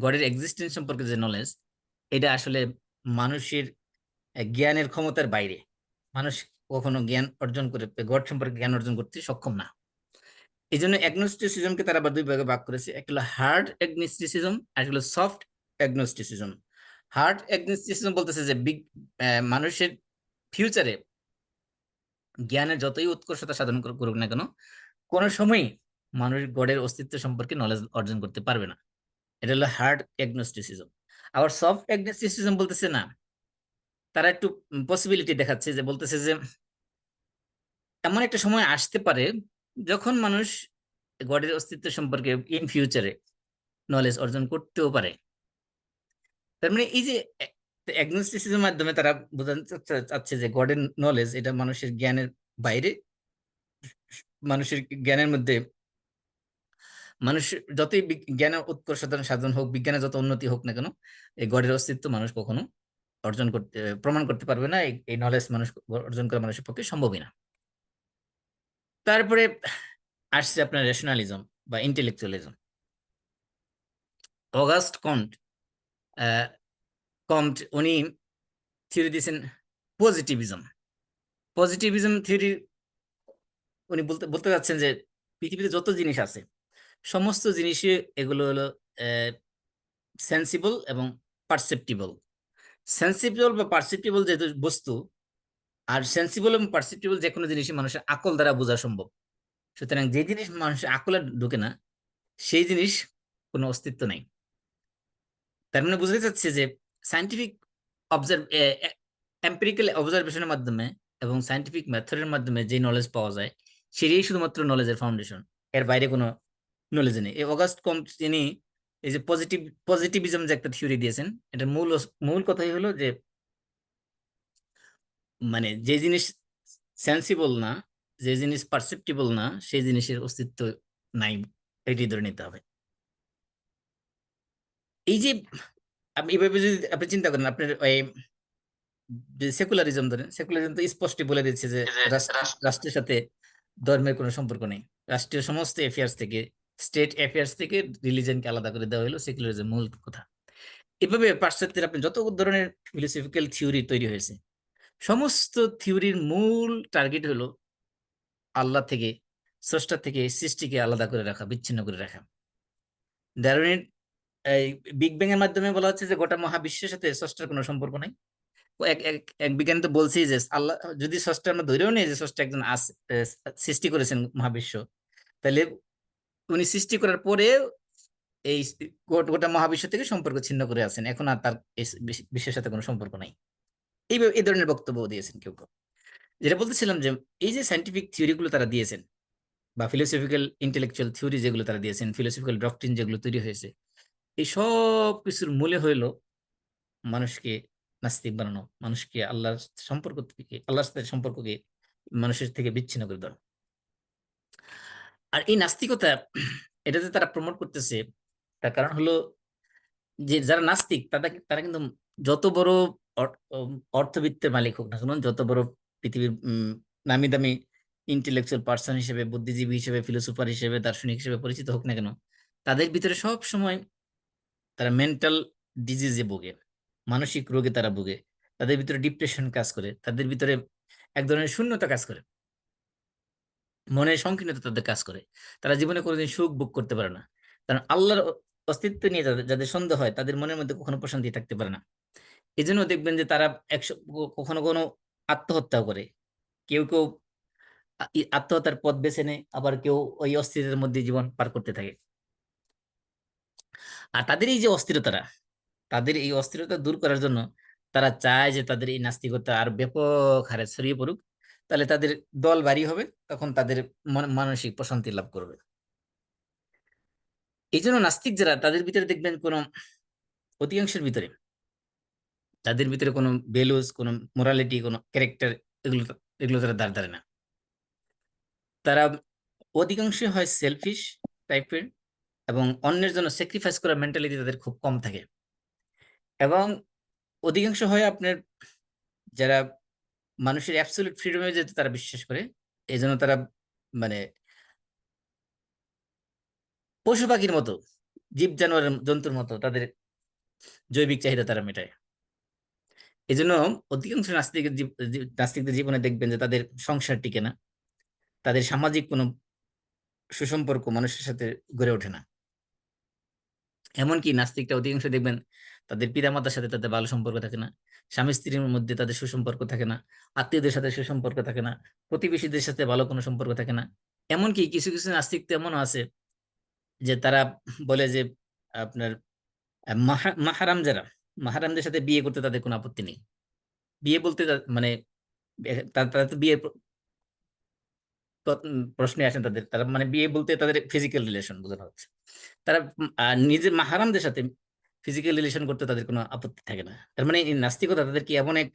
গডের এক্সিস্টেন্স সম্পর্কে যে নলেজ, এটা আসলে মানুষের জ্ঞানের ক্ষমতার বাইরে। মানুষ কখনো জ্ঞান অর্জন করে গড সম্পর্কে জ্ঞান অর্জন করতে সক্ষম না। এই জন্য অ্যাগনোস্টিসিজমকে তারা আবার দুই ভাগে ভাগ করেছে। একটা হলো হার্ড অ্যাগনোস্টিসিজম, আর হলো সফট অ্যাগনোস্টিসিজম। হার্ড অ্যাগনোস্টিসিজম বলতেছে যে মানুষের ফিউচারে জ্ঞানের যতই উৎকর্ষতা সাধন করুক না কেন, কোনো সময়ই মানুষ গডের অস্তিত্ব সম্পর্কে নলেজ অর্জন করতে পারবে না। এটা হলো হার্ড অ্যাগনোস্টিসিজম। আবার সফট অ্যাগনোস্টিসিজম বলতেছে না, তারা একটু পসিবিলিটি দেখাচ্ছে, যে বলতেছে যে এমন একটা সময় আসতে পারে যখন মানুষ গডের অস্তিত্ব সম্পর্কে ইন ফিউচারে নলেজ অর্জন করতেও পারে। তার মানে এই যে অ্যাগনোস্টিসিজমের মাধ্যমে তারা বোঝাতে চাচ্ছে যে গডের নলেজ এটা মানুষের জ্ঞানের বাইরে, মানুষের জ্ঞানের মধ্যে, মানুষ যতই জ্ঞানের উৎকর্ষতা সাধন হোক, বিজ্ঞানের যত উন্নতি হোক না কেন, এই গডের অস্তিত্ব মানুষ কখনো প্রমাণ করতে পারবে না। এই নলেজ মানুষ অর্জন করা মানুষের পক্ষে সম্ভবই না। তারপরে আসছে আপনার রেশনালিজম বা ইন্টেলেকচুয়ালিজম। অগাস্ট কম্ট উনি থিওরি দিয়েছেন পজিটিভিজম। পজিটিভিজম থিওরি উনি বলতে বলতে চাচ্ছেন যে পৃথিবীতে যত জিনিস আছে সমস্ত জিনিসই এগুলো হলো সেন্সিবল এবং পারসেপ্টিবল। সেন্সিবল বা পারসেপ্টিবল যেহেতু বস্তু, আর সেন্সিবল এবং পারসেপ্টিবল যে কোনো জিনিসই মানুষের আকল দ্বারা বোঝা সম্ভব। সুতরাং যে জিনিস মানুষের আকলে ঢুকে না, সেই জিনিস কোনো অস্তিত্ব নাই। তার মানে বুঝতে চাচ্ছে যে সাইন্টিফিক অবজার্ভ এম্পিরিক্যাল অবজারভেশনের মাধ্যমে এবং সাইন্টিফিক মেথডের মাধ্যমে যে নলেজ পাওয়া যায়, সেটাই শুধুমাত্র নলেজের ফাউন্ডেশন, এর বাইরে কোনো নলেজ নেই। এই অগাস্ট কম্ট তিনি এই যে পজিটিভিজম যে একটা থিওরি দিয়েছেন, এটার মূল কথাই হলো যে মানে যে জিনিস সেন্সিবল না, যে জিনিস পারসেপ্টিবল না, সেই জিনিসের অস্তিত্ব নাই, এটি ধরে নিতে হবে। এই যে আপনি এইভাবে যদি আপনি চিন্তা করেন, আপনার যে সেকুলারিজম ধরেন, সেকুলারিজম তো স্পষ্ট বলে দিচ্ছে যে রাষ্ট্রের সাথে ধর্মের কোনো সম্পর্ক নেই। রাষ্ট্রীয় সমস্ত অ্যাফেয়ার্স থেকে, স্টেট অ্যাফেয়ার্স থেকে রিলিজনকে আলাদা করে দেওয়া হলো সেকুলারিজম মূল কথা। এভাবে পাশ্চাত্যের আপনি যত ধরনের ফিলোসফিক্যাল থিওরি তৈরি হয়েছে, সমস্ত থিওরির মূল টার্গেট হলো আল্লাহ থেকে, স্রষ্টা থেকে সৃষ্টিকে আলাদা করে রাখা, বিচ্ছিন্ন করে রাখা। ডারউইনের এই বিগ ব্যাং এর মাধ্যমে বলা হচ্ছে যে গোটা মহাবিশ্বের সাথে স্রষ্টার কোনো সম্পর্ক নাই। এক এক এক বিজ্ঞানী তো বলছেই যে আল্লাহ যদি স্রষ্টা আমরা ধরেও নেই যে স্রষ্টা একজন সৃষ্টি করেছেন মহাবিশ্ব, তাহলে উনি সৃষ্টি করার পরে এই গোটা মহাবিশ্ব থেকে সম্পর্ক ছিন্ন করে আছেন, এখন আর তার এই বিশ্বের সাথে কোনো সম্পর্ক নাই। এই ধরনের বক্তব্য দিয়েছেন কেউ কেউ। যেটা বলতেছিলাম যে এই যে সাইন্টিফিক থিওরি গুলো তারা দিয়েছেন, বা ফিলোসফিক্যাল ইন্টেলেকচুয়াল থিওরি যেগুলো তারা দিয়েছেন, ফিলোসফিক্যাল ডক্ট্রিন যেগুলো তৈরি হয়েছে, এই সব কিছুর মূলে হইলো মানুষকে নাস্তিক বানানো, মানুষকে আল্লাহর সম্পর্ক থেকে, আল্লাহর সাথে সম্পর্ককে মানুষের থেকে বিচ্ছিন্ন করে দেওয়া। আর এই নাস্তিকতা এটা যে তারা প্রমোট করতেছে, তার কারণ হলো যে যারা নাস্তিক তারা তারা কিন্তু যত বড় অর্থবিত্তের মালিক হোক না কেন, যত বড় পৃথিবীর নামি দামি ইন্টেলেকচুয়াল পার্সন হিসেবে, বুদ্ধিজীবী হিসেবে, ফিলোসোফার হিসেবে, দার্শনিক হিসেবে পরিচিত হোক না কেন, তাদের ভিতরে সব সময় তারা মেন্টাল ডিজিজে ভোগে, মানসিক রোগে তারা ভোগে। তাদের ভিতরে ডিপ্রেশন কাজ করে, তাদের ভিতরে এক ধরনের শূন্যতা কাজ করে, মনের সংকীর্ণতা তাদের কাজ করে। তারা জীবনে কোনোদিন সুখ ভোগ করতে পারে না, কারণ আল্লাহর অস্তিত্ব নিয়ে যাদের যাদের সন্দেহ হয় তাদের মনের মধ্যে কখনো প্রশান্তি থাকতে পারে না। এই জন্য দেখবেন যে তারা কখনো কোনো আত্মহত্যাও করে, কেউ কেউ আত্মহত্যার পথ বেছে নেয়, আবার কেউ ওই অস্থিরতার মধ্যে জীবন পার করতে থাকে। আর তাদের এই যে অস্থিরতাটা, তাদের এই অস্থিরতা দূর করার জন্য তারা চায় যে তাদের এই নাস্তিকতা আর ব্যাপক হারে ছড়িয়ে পড়ুক, তাহলে তাদের দল ভারী হবে, তখন তাদের মানসিক প্রশান্তি লাভ করবে। এই জন্য নাস্তিক যারা, তাদের ভিতরে দেখবেন কোন অধিকাংশের ভিতরে, তাদের ভিতরে কোনো ভ্যালুজ, কোনো মোরালিটি, কোনো ক্যারেক্টার, এগুলো এগুলো তারা দাঁড় ধারে না। তারা অধিকাংশ হয় সেলফিশ টাইপের, এবং অন্যের জন্য স্যাক্রিফাইস করার মেন্টালিটি তাদের খুব কম থাকে। এবং অধিকাংশ হয় আপনার যারা মানুষের অ্যাবসলিউট ফ্রিডমে যেতে তারা বিশ্বাস করে, এই জন্য তারা মানে পশু পাখির মতো, জীব জানোয়ার জন্তুর মতো তাদের জৈবিক চাহিদা তারা মেটায়। এই জন্য অধিকাংশ নাস্তিকদের জীবনে দেখবেন যে তাদের সংসার টিকে না, তাদের সামাজিক কোনো সুসম্পর্ক মানুষের সাথে গড়ে ওঠে না। এমনকি নাস্তিকটা অধিকাংশ দেখবেন তাদের পিতামাতার সাথে তাদের ভালো সম্পর্ক থাকে না, স্বামী স্ত্রীর মধ্যে তাদের সুসম্পর্ক থাকে না, আত্মীয়দের সাথে সুসম্পর্ক থাকে না, প্রতিবেশীদের সাথে ভালো কোনো সম্পর্ক থাকে না। এমনকি কিছু কিছু নাস্তিক তো এমনও আছে যে তারা বলে যে আপনার মাহারাম যারা, মাহারামদের সাথে বিয়ে করতে তাদের কোনো আপত্তি নেই। বিয়ে বলতে মানে তারা তো বিয়ে প্রশ্নে আসেন তাদের, তারা মানে বিয়ে বলতে তাদের ফিজিক্যাল রিলেশন বোঝানো হচ্ছে। তারা নিজের মাহারামদের সাথে ফিজিক্যাল রিলেশন করতে তাদের কোনো আপত্তি থাকে না। তার মানে এই নাস্তিকতা তাদেরকে এমন এক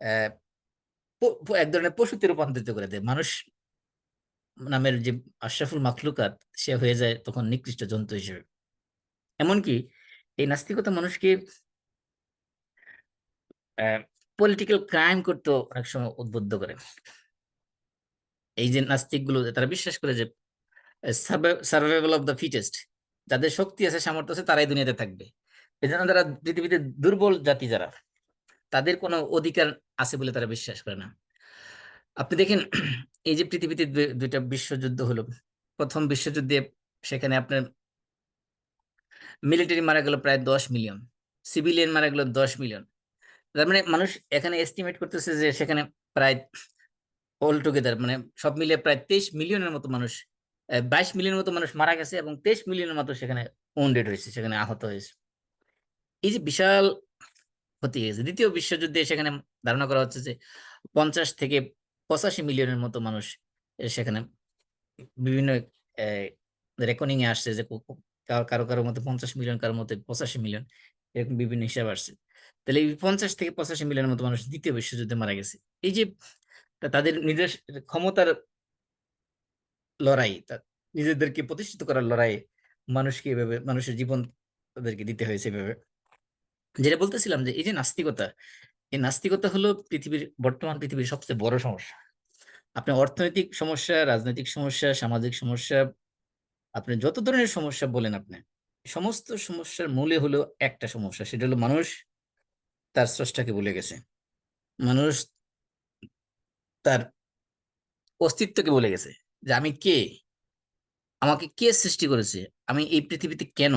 আহ, এক ধরনের পশুতে রূপান্তরিত করে দেয়। মানুষ নামের যে আশরাফুল মাখলুকাত, সে হয়ে যায় তখন নিকৃষ্ট জন্তু হিসেবে। এমনকি এই নাস্তিকতা মানুষকে পলিটিক্যাল ক্রাইম করতেও অনেক সময় উদ্বুদ্ধ করে। এই যে নাস্তিক গুলো তারা বিশ্বাস করে যে সার্ভাইভাল অফ দ্য ফিটেস্ট, যাদের শক্তি আছে, সামর্থ্য আছে, তারাই দুনিয়াতে থাকবে। এই জন্য তারা পৃথিবীতে দুর্বল জাতি যারা, তাদের কোনো অধিকার আছে বলে তারা বিশ্বাস করে না। আপনি দেখেন এই যে পৃথিবীতে দুইটা বিশ্বযুদ্ধ হলো, প্রথম বিশ্বযুদ্ধে সেখানে আপনার মিলিটারি মারা গেল প্রায় 10 মিলিয়ন, সিভিলিয়ান মারা গেল 10 মিলিয়ন। তার মানে মানুষ এখানে এস্টিমেট করতেছে যে সেখানে প্রায় অল টুগেদার মানে সব মিলিয়ে প্রায় 23 মিলিয়নের মতো মানুষ, 22 মিলিয়নের মতো মানুষ মারা গেছে, এবং 23 মিলিয়নের মতো সেখানে ওন্ডেড হয়েছে, সেখানে আহত হয়েছে। এই যে বিশাল ক্ষতি হয়েছে। দ্বিতীয় বিশ্বযুদ্ধে সেখানে ধারণা করা হচ্ছে যে 50 থেকে 85 মিলিয়নের মতো মানুষ সেখানে বিভিন্ন রেকর্ডিং এ আসছে যে কারো কারো মতো 50 মিলিয়ন, কারো মতো 85 মিলিয়ন, এরকম বিভিন্ন হিসাব আসছে। তাহলে এই 50 থেকে 85 মিলিয়নের মতো মানুষ দ্বিতীয় বিশ্বযুদ্ধে মারা গেছে। এই যে তাদের নিজের ক্ষমতার লড়াই, নিজেদেরকে প্রতিষ্ঠিত করার লড়াই, মানুষকে এভাবে, মানুষের জীবন তাদেরকে দিতে হয়েছে এভাবে। যেটা বলতেছিলাম যে এই যে নাস্তিকতা, এই নাস্তিকতা হলো বর্তমান পৃথিবীর সবচেয়ে বড় সমস্যা। আপনি অর্থনৈতিক সমস্যা, রাজনৈতিক সমস্যা, সামাজিক সমস্যা, আপনি যত ধরনের সমস্যা বলেন, আপনি সমস্ত সমস্যার মূলে হলো একটা সমস্যা, সেটা হলো মানুষ তার স্রষ্টাকে ভুলে গেছে। মানুষ তার অস্তিত্বকে ভুলে গেছে, যে আমি কে, আমাকে কে সৃষ্টি করেছে, আমি এই পৃথিবীতে কেন,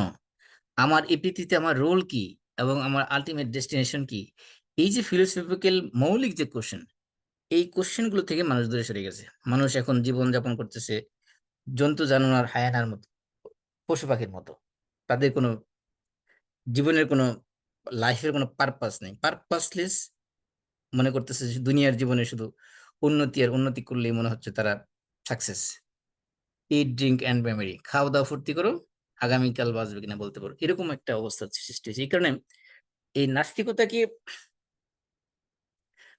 আমার এই পৃথিবীতে আমার রোল কি, এবং আমার আলটিমেট ডেস্টিনেশন কি। এই যে ফিলোসফিক্যাল মৌলিক যে কোশ্চেন, এই কোশ্চেন গুলো থেকে মানুষ দূরে সরে গেছে। মানুষ এখন জীবন যাপন করতেছে জন্তু জানোয়ার হায়ানার মতো, পশু পাখির মতো। তাদের কোনো জীবনের কোনো, লাইফের কোনো পারপাস নেই, পারপাসলেস। মনে করতেছে যে দুনিয়ার জীবনে শুধু উন্নতি আর উন্নতি করলেই মনে হচ্ছে তারা success. It drink and memory, খাওয়া দাওয়া ফুর্তি করো, আগামীকাল বাঁচবে কিনা বলতে পারো, এরকম একটা অবস্থা সৃষ্টি হয়েছে। এই কারণে এই নাস্তিকতাকে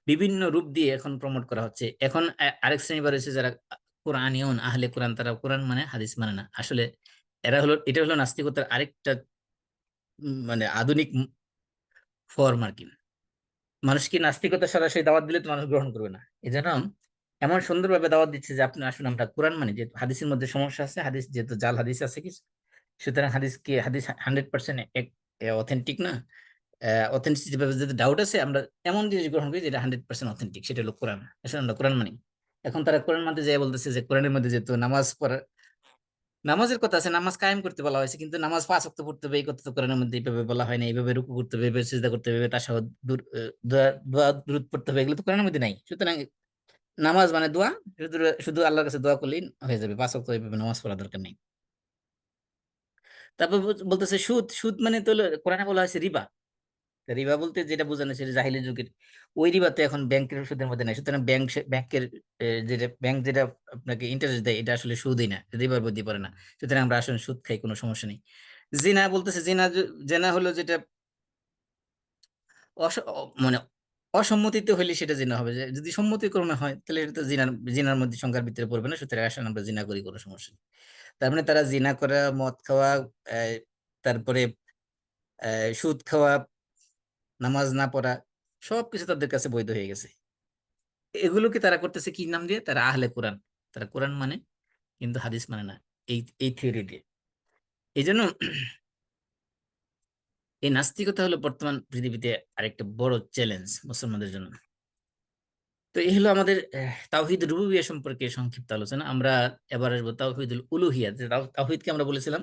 বিভিন্ন রূপ দিয়ে এখন প্রমোট করা হচ্ছে। এখন আরেক শ্রেণী রয়েছে যারা কোরআনিয়ন, আহলে কোরআন, তারা কোরআন মানে হাদিস মানে না। আসলে এটা হলো নাস্তিকতার আরেকটা মানে আধুনিক ফর্ম আর কি। মানুষকে নাস্তিকতা সরাসরি দাওয়াত দিলে তো মানুষ গ্রহণ করবে না। এই জন্য এমন সুন্দরভাবে দাওয়াত দিচ্ছে যে আপনি আসুন, আমরা কোরআন মানে, যে হাদিসের মধ্যে সমস্যা আছে, হাদিস যেহেতু জাল হাদিস আছে কিছু, সুতরাং হাদিস 100% অথেন্টিক না। অথেন্টিসিটি ব্যাপারে যদি ডাউট আছে, আমরা এমন জিনিস গ্রহণ করি যেটা 100% অথেন্টিক, সেটা হলো কোরআন। আসলে আমরা কোরআন মানি। এখন তারা কোরআন মানতে যাই বলতেছে যে কোরআনের মধ্যে যেহেতু নামাজ পড়া, নামাজের কথা আছে, নামাজ কায়েম করতে বলা হয়েছে, কিন্তু নামাজ 5 ওয়াক্ত পড়তে হবে এই কথা তো কোরআনের মধ্যে এইভাবে বলা হয় না। এইভাবে রুকু করতে হবে, এইভাবে সিজদা করতে হবে, তাশাহুদ, দোয়া দোয়া দুরূদ পড়তে হবে, এগুলো তো কোরআনের মধ্যে নাই। সুতরাং নামাজ মানে দোয়া, শুধু শুধু আল্লাহর কাছে দোয়া করলেই হয়ে যাবে, 5 ওয়াক্ত এইভাবে নামাজ পড়া দরকার নেই। তারপর বলতেছে সুদ, সুদ মানে তো হলো কোরআনে বলা হয়েছে রিবা। রিবা বলতে যেটা বোঝানো সেটা জাহিলি যুগের ওই রিবা তো এখন ব্যাংকের সুদের মধ্যে নাই। সুতরাং ব্যাংকের যেটা ব্যাংক যেটা আপনাকে ইন্টারেস্ট দেয়, এটা আসলে সুদই না, রিবার মধ্যে পড়ে না। সুতরাং আমরা আসলে সুদ খাই, কোনো সমস্যা নেই। জিনা বলতেছে, জেনা হলো যেটা মানে অসম্মতিতে হইলে সেটা জিনা হবে। যদি সম্মতিক্রমে হয় তাহলে এটা তো জিনার মধ্যে সংখ্যার ভিতরে পড়বে না। সুতরাং আসলে আমরা জিনা করি, কোনো সমস্যা নেই। তার মানে তারা জিনা করা, মদ খাওয়া, তারপরে সুদ খাওয়া, নামাজ না পড়া, সবকিছু তাদের কাছে বৈধ হয়ে গেছে। এগুলোকে তারা করতেছে কি নাম দিয়ে? তারা আহলে কোরআন। তারা কোরআন মানে কিন্তু হাদিস মানে না, এই এই থিওরি দিয়ে। এই জন্য এই নাস্তিকতা হলো বর্তমান পৃথিবীতে আরেকটা বড় চ্যালেঞ্জ মুসলমানদের জন্য। তো এই হলো আমাদের তাওহীদ রুবুবিয়্যাহ সম্পর্কে সংক্ষিপ্ত আলোচনা। আমরা এবার আসবো তাওহীদুল উলুহিয়া। তাওহীদকে আমরা বলেছিলাম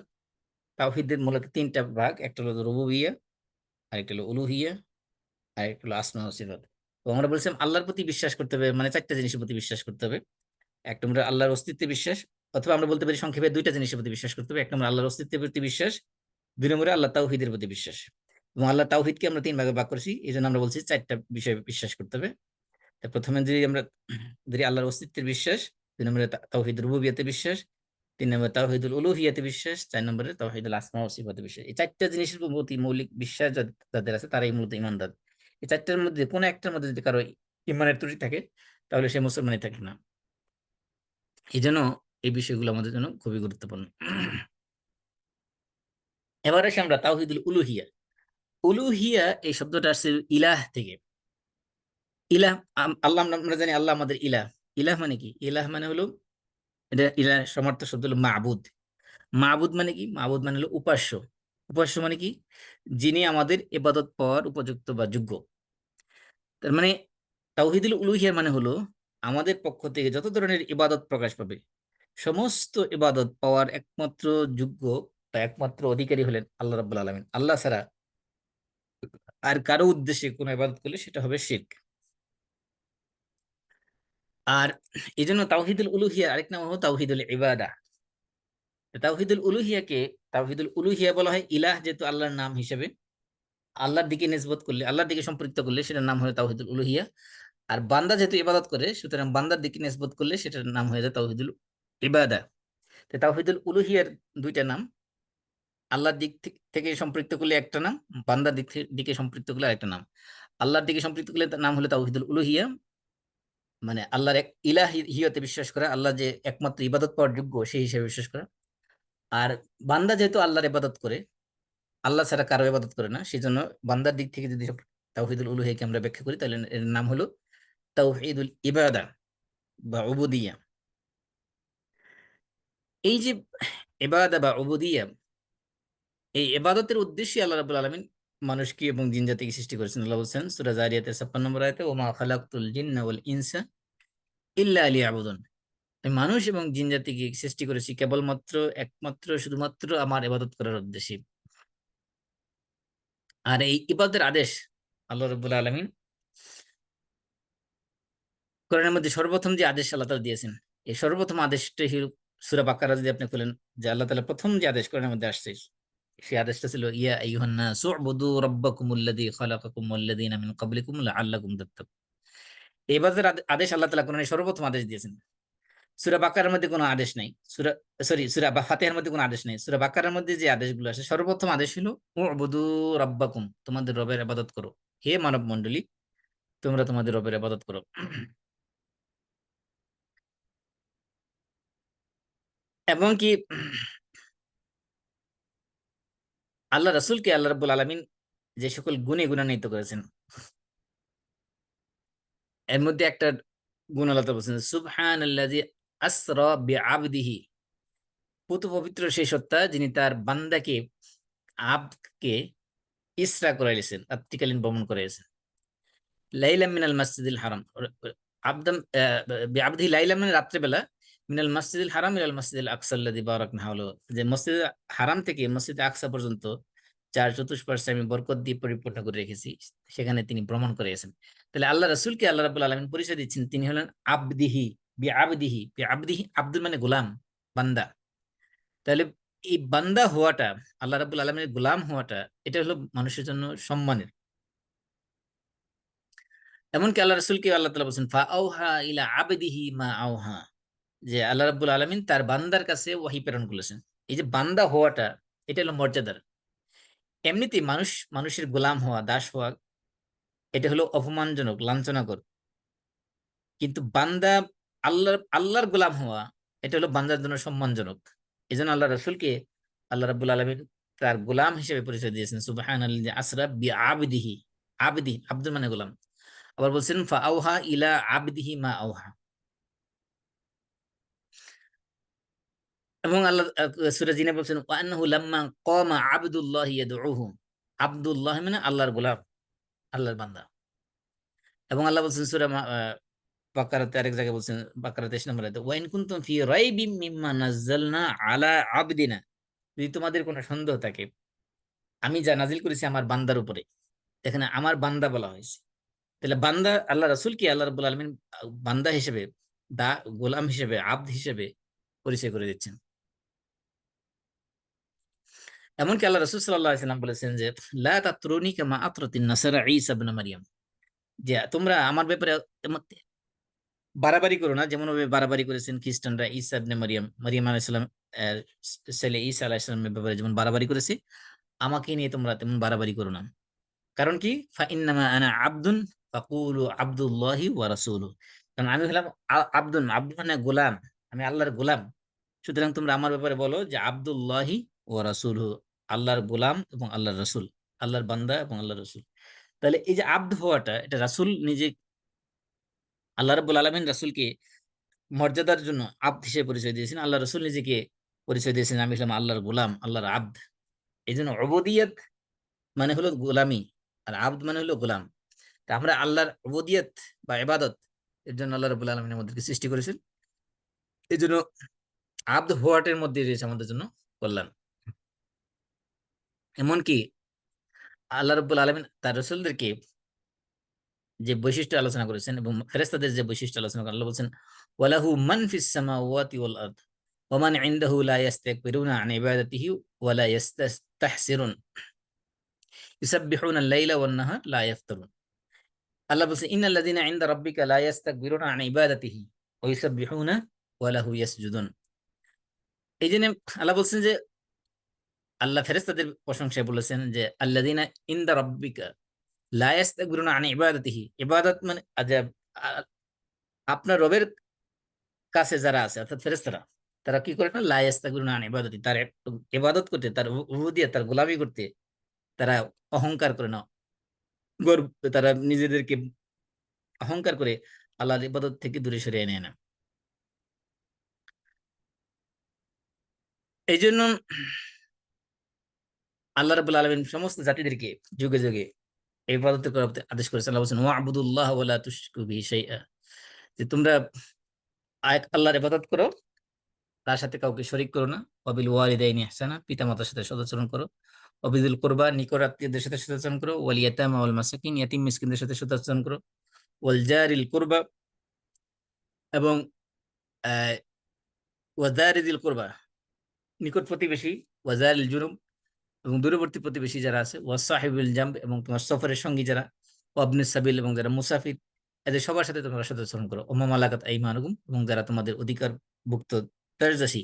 তাওহীদের মূলত 3টা ভাগ, একটা হলো রুবুবিয়্যাহ, আরেকটা হলো উলুহিয়া, আরেকটা হলো আসমা ও সিফাত। তো আমরা বলেছিলাম আল্লাহর প্রতি বিশ্বাস করতে হবে, মানে 4টা জিনিসের প্রতি বিশ্বাস করতে হবে। এক নম্বরে আল্লাহর অস্তিত্বে বিশ্বাস, অথবা আমরা বলতে পারি সংক্ষেপে 2টা জিনিসের প্রতি বিশ্বাস করতে হবে। এক নম্বরে আল্লাহর অস্তিত্বের প্রতি বিশ্বাস, 2 নম্বরে আল্লাহ তাওহীদের প্রতি বিশ্বাস। এবং আল্লাহ তাওহীদকে আমরা 3 ভাগে ভাগ করেছি, এই জন্য আমরা বলছি 4টা বিষয়ে বিশ্বাস করতে হবে। তা প্রথমে যদি আমরা ধরি আল্লাহর অস্তিত্বের বিশ্বাস, 2 নম্বরে তাওহীদ রুবুবিয়্যাতে বিশ্বাস, 3 নম্বরে তাওহীদুল উলুহিয়াতে বিশ্বাস, 4 নম্বরে তাওহীদুল আসমা ও সিফাতে বিশ্বাস। এই 4টা জিনিসের প্রতি মৌলিক বিশ্বাস যাদের আছে তারাই মূলত ঈমানদার। এই 4টার মধ্যে কোনো একটার মধ্যে যদি কারো ঈমানের ত্রুটি থাকে, তাহলে সে মুসলমানই থাকে না। এই জন্য এই বিষয়গুলো আমাদের জন্য খুবই গুরুত্বপূর্ণ। এবার আসি আমরা তাওহীদুল উলুহিয়া। উলুহিয়া এই শব্দটা আসছে ইলাহ থেকে। ইলাহ, আল্লাহ, আমরা জানি আল্লাহ আমাদের ইলাহ। ইলাহ মানে কি? ইলাহ মানে হলো, এটা ইলাহ সমার্থক শব্দ হলো মাবুদ। মাবুদ মানে কি? মাবুদ মানে হলো উপাস্য। উপাস্য মানে কি? যিনি আমাদের ইবাদত পাওয়ার উপযুক্ত বা যোগ্য। তার মানে তাওহীদুল উলুহিয়া মানে হলো আমাদের পক্ষ থেকে যত ধরনের ইবাদত প্রকাশ পাবে, সমস্ত ইবাদত পাওয়ার একমাত্র যোগ্য বা একমাত্র অধিকারী হলেন আল্লাহ রাব্বুল আলামিন। আল্লাহ ছাড়া আর কারো উদ্দেশ্যে কোনো ইবাদত করলে সেটা হবে শিরক। আর এই জন্য তাওহীদুল উলুহিয়া আরেক নাম হলো তাওহীদুল ইবাদা। তাওহীদুল উলুহিয়াকে তাওহীদুল উলুহিয়া বলা হয় ইলাহ, যেহেতু আল্লাহর নাম হিসেবে আল্লাহর দিকে নিসবত করলে, আল্লাহর দিকে সম্পৃক্ত করলে সেটার নাম হয় তাওহীদুল উলুহিয়া। আর বান্দা যেহেতু ইবাদত করে, সুতরাং বান্দার দিকে নিসবত করলে সেটার নাম হয়ে যায় তাওহীদুল ইবাদা। তো তাওহীদুল উলুহিয়ার 2টা নাম। আল্লাহর দিক থেকে সম্পৃক্ত করলে একটা নাম, বান্দার দিকে সম্পৃক্ত করলে আরেকটা নাম। আল্লাহর দিকে সম্পৃক্ত করলে তার নাম হলো তাওহীদুল উলুহিয়া, মানে আল্লাহর এক ইলাহিয়তে বিশ্বাস করা, আল্লাহ যে একমাত্র ইবাদত পাওয়ার যোগ্য সেই হিসেবে বিশ্বাস করা। আর বান্দা যেহেতু আল্লাহর ইবাদত করে, আল্লাহ ছাড়া কারো ইবাদত করে না, সেই জন্য বান্দার দিক থেকে যদি তাওহীদুল উলুহিয়াকে আমরা ব্যাখ্যা করি, তাহলে এর নাম হলো তাওহীদুল ইবাদা বা উবুদিয়া। এই যে ইবাদা বা উবুদিয়া, এই ইবাদতের উদ্দেশ্যে আল্লাহ রাব্বুল আলামিন মানুষকে এবং জিন জাতিকে সৃষ্টি করেছেন। আল্লাহ বলছেন সূরা যারিয়াতের ৫৬ নম্বর আয়াতে, ওমা খালাকতুল জিন্না ওয়াল ইনসা ইল্লা লিয়াবুদুন। আমি মানুষ এবং জিন জাতিকে সৃষ্টি করেছি কেবলমাত্র, একমাত্র, শুধুমাত্র আমার ইবাদত করার উদ্দেশ্যে। আর এই ইবাদতের আদেশ আল্লাহ রাব্বুল আলামিন কোরআনের মধ্যে সর্বপ্রথম যে আদেশ আল্লাহ তাআলা দিয়েছেন, এই সর্বপ্রথম আদেশটাই হলো সূরা বাকারা। যদি আপনি খুলেন, যে আল্লাহ তাআলা প্রথম যে আদেশ কোরআনের মধ্যে আসছে, সেই আদেশটা ছিল ইয়া আইয়ুহান নাস উ'বুদু রাব্বাকুমুল্লাযী খালাকাকুম ওয়াল্লাযীনা মিন ক্বাবলিকুম লাআল্লাকুম তাত্তাকুন। এই ইবাদতের আদেশ আল্লাহ তাআলা কোরআনে সর্বপ্রথম আদেশ দিয়েছেন। সূরা বাকারার মধ্যে কোনো আদেশ নাই, সূরা ফাতিহার মধ্যে কোনো আদেশ নাই। সূরা বাকারার মধ্যে যে আদেশগুলো আছে, সর্বপ্রথম আদেশ হলো উ'বুদু রাব্বাকুম, তোমাদের রবের ইবাদত করো। হে মানব মণ্ডলী, তোমরা তোমাদের রবের ইবাদত করো। এবং কি আল্লাহ রাসূলকে আল্লাহ রাব্বুল আলামিন যে সকল গুণে গুণান্বিত করেছেন, এর মধ্যে একটা গুণ আল্লাহ তাআলা বলছেন সুবহানাল্লাযী আসরা বিআবদিহি, পুত পবিত্র সেই সত্তা যিনি তার বান্দাকে, আবদকে ইসরা করাইছেন, রাত্রিকালীন ভ্রমণ করাইছেন। লাইলাম মিনাল মাসজিদিল হারাম, আবদাম বিআবদিহি লাইলাম মানে রাত্রেবেলা, মিনাল মাসজিদিল হারাম ইলাল মাসজিদিল আকসা আল্লাযী বারাকনা হাওলাহু, যে মসজিদ হারাম থেকে মসজিদ আকসা পর্যন্ত চার চতুষ্পার্শ্বে আমি বরকত দিয়ে পরিপূর্ণ করে রেখেছি, সেখানে তিনি ভ্রমণ করিয়েছেন। তাহলে আল্লাহ রাসূলকে আল্লাহ রাব্বুল আলামিন পরিচয় দিচ্ছেন, তিনি হলেন আবদিহি বিআবদিহি। বিআবদিহি, আব্দুল মানে গোলাম, বান্দা। তাহলে এই বান্দা হওয়াটা, আল্লাহ রাব্বুল আলামিনের গোলাম হওয়াটা, এটা হলো মানুষের জন্য সম্মানের। এমনকি আল্লাহ রাসূলকে আল্লাহ তাআলা বলছেন ফা আওহা ইলা আবদিহি মা আওহা, যে আল্লাহ রাব্বুল আলামিন তার বান্দার কাছে ওহী প্রেরণ করেছেন। এই যে বান্দা হওয়াটা, এটা হলো মর্যাদার। এমনিতেই মানুষের গোলাম হওয়া, দাস হওয়া, এটা হলো অপমানজনক, লাঞ্ছনাকর। কিন্তু বান্দা আল্লাহর গোলাম হওয়া, এটা হলো বান্দার জন্য সম্মানজনক। এই জন্য আল্লাহ রাসূলকে আল্লাহ রাব্বুল আলামিন তার গোলাম হিসেবে পরিচয় দিয়েছেন, সুবহানাল্লাযী আসরা বিআবদিহি। আবদি, আব্দুল মানে গোলাম। আবার বলছেন ফা আওহা ইলা আবদিহি মা আওহা। এবং আল্লাহ সূরা জিনে বলছেন ওয়া আন্নাহু লাম্মা ক্বামা আবদুল্লাহি ইয়াদউহু। আব্দুল্লাহ মানে আল্লাহর গোলাম, আল্লাহর বান্দা। এবং আল্লাহ বলছেন সূরা বাকারাতে আরেক জায়গায় বলছেন, বাকারা 23 নম্বর আয়াতে, ওয়া ইন কুনতুম ফি রাইবিম মিম্মা নাযালনা আলা আবদিনা, যদি তোমাদের কোনো সন্দেহ থাকে আমি যা নাজিল করেছি আমার বান্দার উপরে, এখানে আমার বান্দা বলা হয়েছে। তাহলে বান্দা আল্লাহ রাসূলকে আল্লাহ রাব্বুল আলামিন বান্দা হিসেবে, দা গোলাম হিসেবে, আব্দ হিসেবে পরিচয় করে দিচ্ছেন। এমনকি আল্লাহ রাসূল সাল্লাল্লাহু আলাইহি ওয়াসাল্লাম বলেছেন যে লা তাতরুনি কামা আতরাতিন নাসারা ঈসা ইবনে মারইয়াম, যে তোমরা আমার ব্যাপারে বাড়াবাড়ি করো না, যেমন ভাবে বাড়াবাড়ি করেছেন খ্রিস্টানরা ঈসা ইবনে মারইয়াম, মারইয়াম আলাইহিস সালাম এর ছেলে ঈসা আলাইহিস সালামের ব্যাপারে যেমন বাড়াবাড়ি করেছে, আমাকে নিয়ে তোমরা তেমন বাড়াবাড়ি করো না। কারণ কি ফা ইন্নামা আনা আবদুন ফাকুলু আব্দুল্লাহি ওয়া রাসূলুহু, কারণ আমি হলাম আব্দুন, আব্দুল মানে গোলাম, আমি আল্লাহর গোলাম। সুতরাং তোমরা আমার ব্যাপারে বলো যে আব্দুল্লাহি ওয়া রাসূলুহু, আল্লাহর গোলাম এবং আল্লাহর রাসূল, আল্লাহর বান্দা এবং আল্লাহর রাসূল। তাহলে এই যে আব্দ হওয়াটা, এটা রাসূল নিজে, আল্লাহ রাব্বুল আলামিন রাসূলকে মর্যাদার জন্য আব্দ হিসেবে পরিচয় দিয়েছেন। আল্লাহ রাসূল নিজেকে পরিচয় দিয়েছেন আমি হলাম আল্লাহর গোলাম, আল্লাহর আব্দ। এই জন্য উবুদিয়ত মানে হলো গোলামি, আর আব্দ মানে হলো গোলাম। তা আমরা আল্লাহর উবুদিয়ত বা ইবাদত, এর জন্য আল্লাহ রাব্বুল আলামিন আমাদেরকে সৃষ্টি করেছেন। এই জন্য আব্দ হওয়াটার মধ্যে রয়েছে আমাদের জন্য কল্যাণ। এমনকি আল্লাহ রাব্বুল আলামিন তার রাসূলদেরকে যে বৈশিষ্ট্য আলোচনা করেছেন এবং ফেরেশতাদের যে বৈশিষ্ট্য আলোচনা করেন, আল্লাহ বলছেন ওয়ালাহু মান ফিস সামাওয়াতি ওয়াল আরদ ওয়া মান ইনদাহু লা ইস্তাকবিরুনা আন ইবাদাতিহি ওয়া লা ইস্তাহসিরুন ইউসাব্বিহুনা আল-লাইলা ওয়ান নাহার লা ইফতারুন। আল্লাহ বলছেন ইন্নাল্লাযীনা ইনদা রাব্বিকা লা ইস্তাকবিরুনা আন ইবাদাতিহি ওয়া ইউসাব্বিহুনা ওয়া লাহু ইয়াসজুদুন। এই জন্য আল্লাহ বলছেন যে আল্লাহ ফেরেশতাদের প্রশংসায় বলেছেন যে আল্লাযীনা ইনদা রাব্বিকা লা ইস্তাকবিরুনা আন ইবাদাতিহি, ইবাদত মানে আপনার রবের কাছে যারা আছে অর্থাৎ ফেরেশতারা, তারা কি করে না, লা ইস্তাকবিরুনা আন ইবাদাতি, তার ইবাদত করতে, তার উবুদিয়ত, তার গোলামি করতে তারা অহংকার করে না, গর্ব, তারা নিজেদেরকে অহংকার করে আল্লাহর ইবাদত থেকে দূরে সরিয়ে নেয় না। এই জন্য আল্লাহ রাব্বুল আলামিন সমস্ত জাতিদেরকে যুগে যুগে এই ইবাদত করার আদেশ করেছেন। আল্লাহ বলছেন ওয়া'বুদুল্লাহ ওয়া লা তুশরিকু বিহি শাইআ, যে তোমরা এক আল্লাহর ইবাদত করো, তার সাথে কাউকে শরীক করো না। ওয়াবিল ওয়ালিদাইনি ইহসানা, পিতামাতার সাথে সদাচরণ করো। ওয়াবিযিল কুরবা, নিকট আত্মীয়দের সাথে সদাচরণ করো। ওয়াল ইয়াতামা ওয়াল মাসাকিন, ইয়াতীম মিসকিনদের সাথে সদাচরণ করো। ওয়াল জারিল কুরবা, এবং আহ ওয়াজারিদিল কুরবা, নিকট প্রতিবেশী। ওয়াজারিল জুনুব, এবং দূরবর্তী প্রতিবেশী যারা আছে। ওয়াসাহিবুল জামব, এবং তোমার সফরের সঙ্গী যারা। ওয়াবনিস সাবিল, এবং যারা মুসাফির, এদের সবার সাথে তোমরা সদাচরণ করো। ওমা মালাকাত আইমানুকুম, এবং যারা তোমাদের অধিকারভুক্ত দর্জাসী,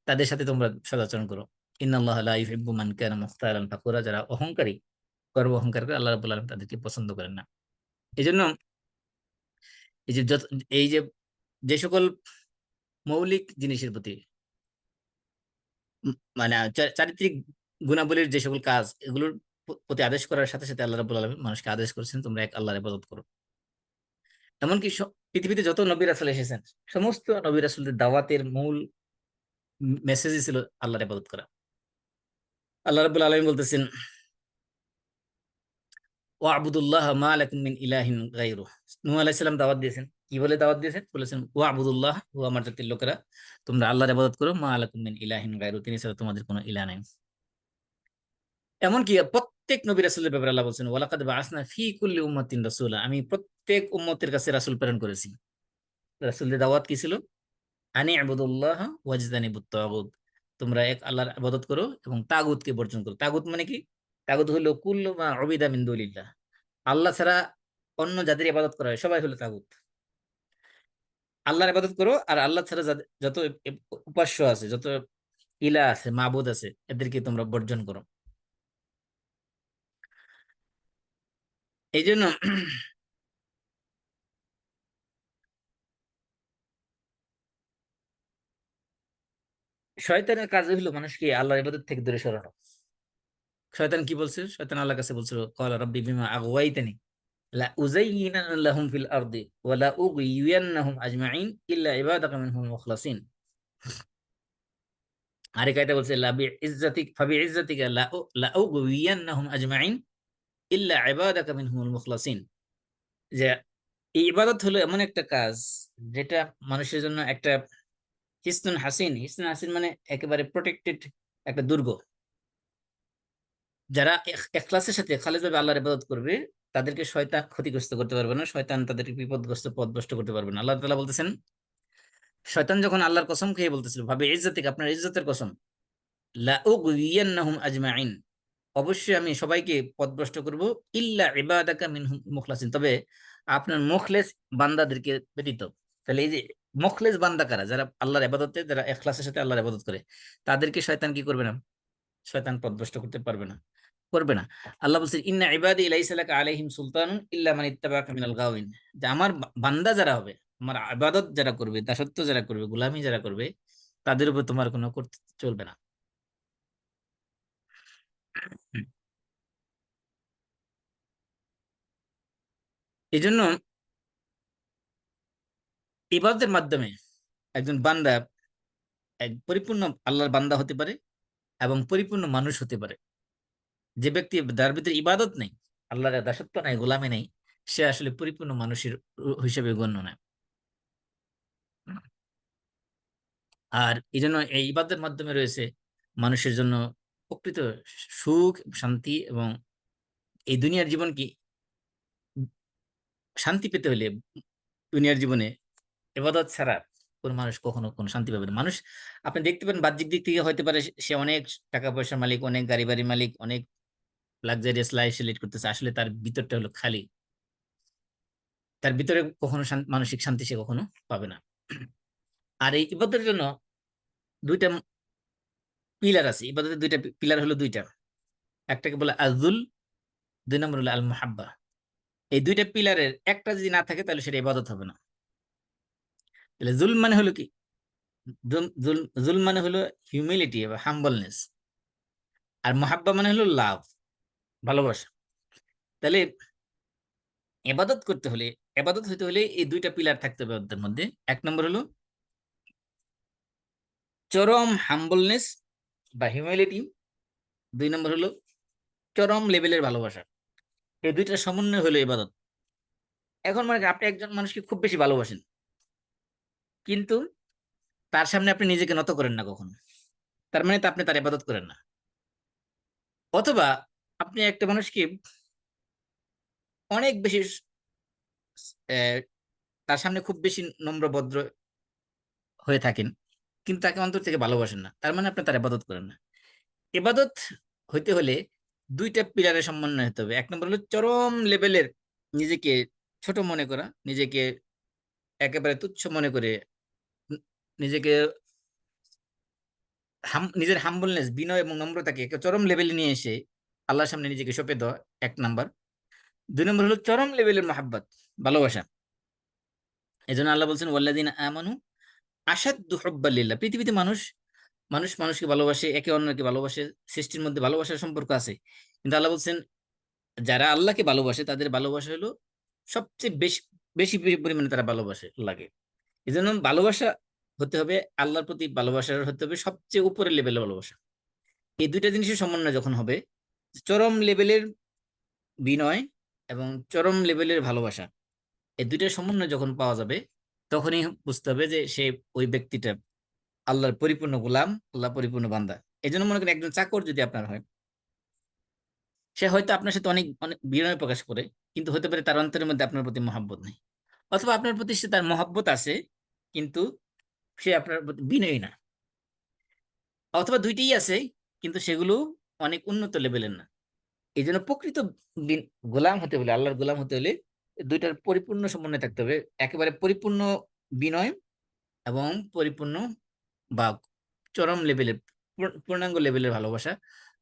তাদের সাথে তোমরা সদাচরণ করো। ইন্নাল্লাহা লা ইউহিব্বু মান কানা মুখতালান ফাখুরা, যারা অহংকারী, গর্ব অহংকার করে, আল্লাহ রাব্বুল আলামিন তাদেরকে পছন্দ করেন না। এই জন্য এই যে এই যে যে সকল মৌলিক জিনিসের প্রতি মানে চারিত্রিক গুণাবলীর যে সকল কাজ, এগুলোর প্রতি আদেশ করার সাথে সাথে আল্লাহ রাব্বুল আলামিন মানুষকে আদেশ করেছেন তোমরা এক আল্লাহর ইবাদত করো। এমনকি পৃথিবীতে যত নবী রাসূল এসেছেন, সমস্ত নবী রাসূলদের দাওয়াতের মূল মেসেজই ছিল আল্লাহর ইবাদত করা। আল্লাহ রাব্বুল আলামিন বলতেছেন ওয়া'বুদুল্লাহ মা লাকুম মিন ইলাহিন গায়রুহ। নূহ আলাইহিস সালাম দাওয়াত দিয়েছেন, কি বলে দাওয়াত দিয়েছেন? বলেছেন ওয়া'বুদুল্লাহ, ও আমার জাতির লোকেরা, তোমরা আল্লাহর ইবাদত করো, মা লাকুম মিন ইলাহিন গায়রুহ, তিনি ছাড়া তোমাদের কোনো ইলাহ নাই। এমনকি প্রত্যেক নবী রাসূলের ব্যাপারে আল্লাহ বলছেন ওয়ালাকাদ বাআসনা ফি কুল্লি উম্মাতিন রাসূলা, আমি প্রত্যেক উম্মতের কাছে রাসূল প্রেরণ করেছি। রাসূলদের দাওয়াত কি ছিল? আনি ইবুদুল্লাহ ওয়াজতানিবুত তাগুত, তোমরা এক আল্লাহর ইবাদত করো এবং তাগুতকে বর্জন করো। তাগুত মানে কি? তাগুত হলো কুল্লু মা উবিদা মিন দুনিল্লাহ, আল্লাহ ছাড়া অন্য যাদের ইবাদত করা হয় সবাই হলো তাগুত। আল্লাহর ইবাদত করো, আর আল্লাহ ছাড়া যত উপাস্য আছে, যত ইলা আছে, মাবুদ আছে, এদেরকে তোমরা বর্জন করো। এই জন্য শয়তানের কাজ হলো মানুষকে আল্লাহর ইবাদত থেকে দূরে সরানো। শয়তান কি বলছে? শয়তান আল্লাহর কাছে বলছিল ক্বালা রাব্বি বিমা আগওয়াইতানি লা উযায়্যিনান্না লাহুম ফিল আরদি ওয়া লা উগওয়িয়ান্নাহুম আজমাইন ইল্লা ইবাদাকা মিনহুল মুখলাসিন। আরেক আয়াতে বলছে লা বিইজ্জাতিক ফাবিইজ্জাতিকা লা উগওয়িয়ান্নাহুম আজমাইন ইল্লা ইবাদাকা মিনহুল মুখলাসিন। যে এই ইবাদত হলো এমন একটা কাজ যেটা মানুষের জন্য একটা হিসনুন হাসিন। হিসনুন হাসিন মানে একেবারে প্রোটেক্টেড একটা দুর্গ। যারা ইখলাসের সাথে খালেসভাবে আল্লাহর ইবাদত করবে, তাদেরকে শয়তান ক্ষতিগ্রস্ত করতে পারবে না, শয়তান তাদেরকে বিপদগ্রস্ত পথভ্রষ্ট করতে পারবে না। আল্লাহ তাআলা বলতেছেন, শয়তান যখন আল্লাহর কসম খেয়ে বলতেছিল ভাবে ইজ্জতিক, আপনার ইজ্জতের কসম, লা উগওয়িয়ান্নাহুম আজমাইন, অবশ্যই আমি সবাইকে পথভ্রষ্ট করব, ইল্লা ইবাদাকা মিনহুম মুখলাসিন, তবে আপনার মুখলেস বান্দাদেরকে ব্যতীত। তাহলে এই যে মুখলেস বান্দা কারা? যারা আল্লাহর ইবাদতে, যারা ইখলাসের সাথে আল্লাহর ইবাদত করে, তাদেরকে শয়তান কি করবে না? শয়তান পথভ্রষ্ট করতে পারবে না, করবে না। আল্লাহ বলছেন ইন্না ইবাদি লাইসা লাকা আলাইহিম সুলতানুন ইল্লা মান ইত্তাবাআকা মিনাল গাওয়িন, যে আমার বান্দা যারা হবে, আমার ইবাদত যারা করবে, দাসত্ব যারা করবে, গোলামি যারা করবে, তাদের উপর তোমার কোনো করতে চলবে না। এই জন্য ইবাদতের মাধ্যমে একজন বান্দা এক পরিপূর্ণ আল্লাহর বান্দা হতে পারে এবং পরিপূর্ণ মানুষ হতে পারে। যে ব্যক্তি, যার ভিতরে ইবাদত নেই, আল্লাহর দাসত্ব নাই, গোলামি নেই, সে আসলে পরিপূর্ণ মানুষের হিসেবে গণ্য নয়। আর এই জন্য এই ইবাদতের মাধ্যমে রয়েছে মানুষের জন্য প্রকৃত সুখ, শান্তি, এবং এই দুনিয়ার জীবন কি শান্তি পেতে হলে দুনিয়ার জীবনে ইবাদত ছাড়া কোন মানুষ কখনো কোনো শান্তি পাবে না। মানুষ আপনি দেখতে পারেন বাহ্যিক দিক থেকে হতে পারে সে অনেক টাকা পয়সার মালিক, অনেক গাড়ি বাড়ির মালিক, অনেক লাক্সারিয়াস লাইফ লিড করতেছে, আসলে তার ভিতরটা হলো খালি। তার ভিতরে কখনো মানসিক শান্তি সে কখনো পাবে না। আর এই ইবাদতের জন্য দুইটা পিলার আছে। ইবাদতের দুইটা পিলার হলো দুইটা, একটাকে বলে আযুল, দুই নম্বর হলো আল মুহাব্বা। এই দুইটা পিলারের একটা যদি না থাকে তাহলে সেটা ইবাদত হবে না। তাহলে জুল মানে হলো কি? জুল মানে হলো হিউমিলিটি বা হাম্বলনেস, আর মুহাব্বা মানে হলো লাভ, ভালোবাসা। তাহলে এবাদত করতে হলে, এবাদত হইতে হলে এই দুইটা পিলার থাকতে হবে ওদের মধ্যে। এক নম্বর হলো চরম হাম্বলনেস বা হিউমিলিটি, দুই নম্বর হলো চরম লেভেলের ভালোবাসা। এই দুইটার সমন্বয় হলো ইবাদত। এখন মনে করেন আপনি একজন মানুষকে খুব বেশি ভালোবাসেন, কিন্তু তার সামনে আপনি নিজেকে নত করেন না কখনো, তার মানে তো আপনি তার ইবাদত করেন না। অথবা আপনি একটা মানুষকে অনেক বেশি আহ, তার সামনে খুব বেশি নম্র ভদ্র হয়ে থাকেন, কিন্তু তাকে অন্তর থেকে ভালোবাসেন না, তার মানে আপনি তার ইবাদত করেন না। ইবাদত হইতে হলে দুইটা পিলারের সমন্বয় হতে হবে। এক নম্বর হলো চরম লেভেলের নিজেকে ছোট মনে করা, নিজেকে একেবারে তুচ্ছ মনে করে নিজেকে নিজের হাম্বলনেস, বিনয় এবং নম্রতাকে একটা চরম লেভেলে নিয়ে এসে আল্লাহর সামনে নিজেকে সঁপে দেওয়া, এক নাম্বার। দুই নম্বর হলো চরম লেভেলের মহাব্বত, ভালোবাসা। এই জন্য আল্লাহ বলছেন ওয়াল্লাযিনা আমানু আশাদ্দু হুব্বান লিল্লাহ। পৃথিবীতে মানুষ মানুষ মানুষকে ভালোবাসে, একে অন্যকে ভালোবাসে, সৃষ্টির মধ্যে ভালোবাসার সম্পর্ক আছে। কিন্তু আল্লাহ বলছেন যারা আল্লাহকে ভালোবাসে তাদের ভালোবাসা হলো সবচেয়ে বেশি বেশি পরিমাণে তারা ভালোবাসে লাগে। এই জন্য ভালোবাসা হতে হবে, আল্লাহর প্রতি ভালোবাসা হতে হবে সবচেয়ে উপরের লেভেলের ভালোবাসা। এই দুইটা জিনিসের সমন্বয় যখন হবে, চরম লেভেলের বিনয় এবং চরম লেভেলের ভালোবাসা, এই দুইটার সমন্বয় যখন পাওয়া যাবে, তখনই বুঝতে হবে যে সে, ওই ব্যক্তিটা আল্লাহর পরিপূর্ণ গোলাম, আল্লাহ পরিপূর্ণ বান্দা। এই জন্য মনে করেন একজন চাকর যদি আপনার হয়, সে হয়তো আপনার সাথে অনেক অনেক বিনয় প্রকাশ করে, কিন্তু হতে পারে তার অন্তরের মধ্যে আপনার প্রতি মহাব্বত নেই। অথবা আপনার প্রতি সে তার মহাব্বত আছে, কিন্তু সে আপনার প্রতি বিনয়ী না। অথবা দুইটাই আছে, কিন্তু সেগুলো অনেক উন্নত লেভেলের না। এই জন্য প্রকৃত গোলাম হতে হলে, আল্লাহর গোলাম হতে হলে দুইটার পরিপূর্ণ সমন্বয় থাকতে হবে। একেবারে পরিপূর্ণ বিনয় এবং পরিপূর্ণ বা চরম লেভেলের, পূর্ণাঙ্গ লেভেলের ভালোবাসা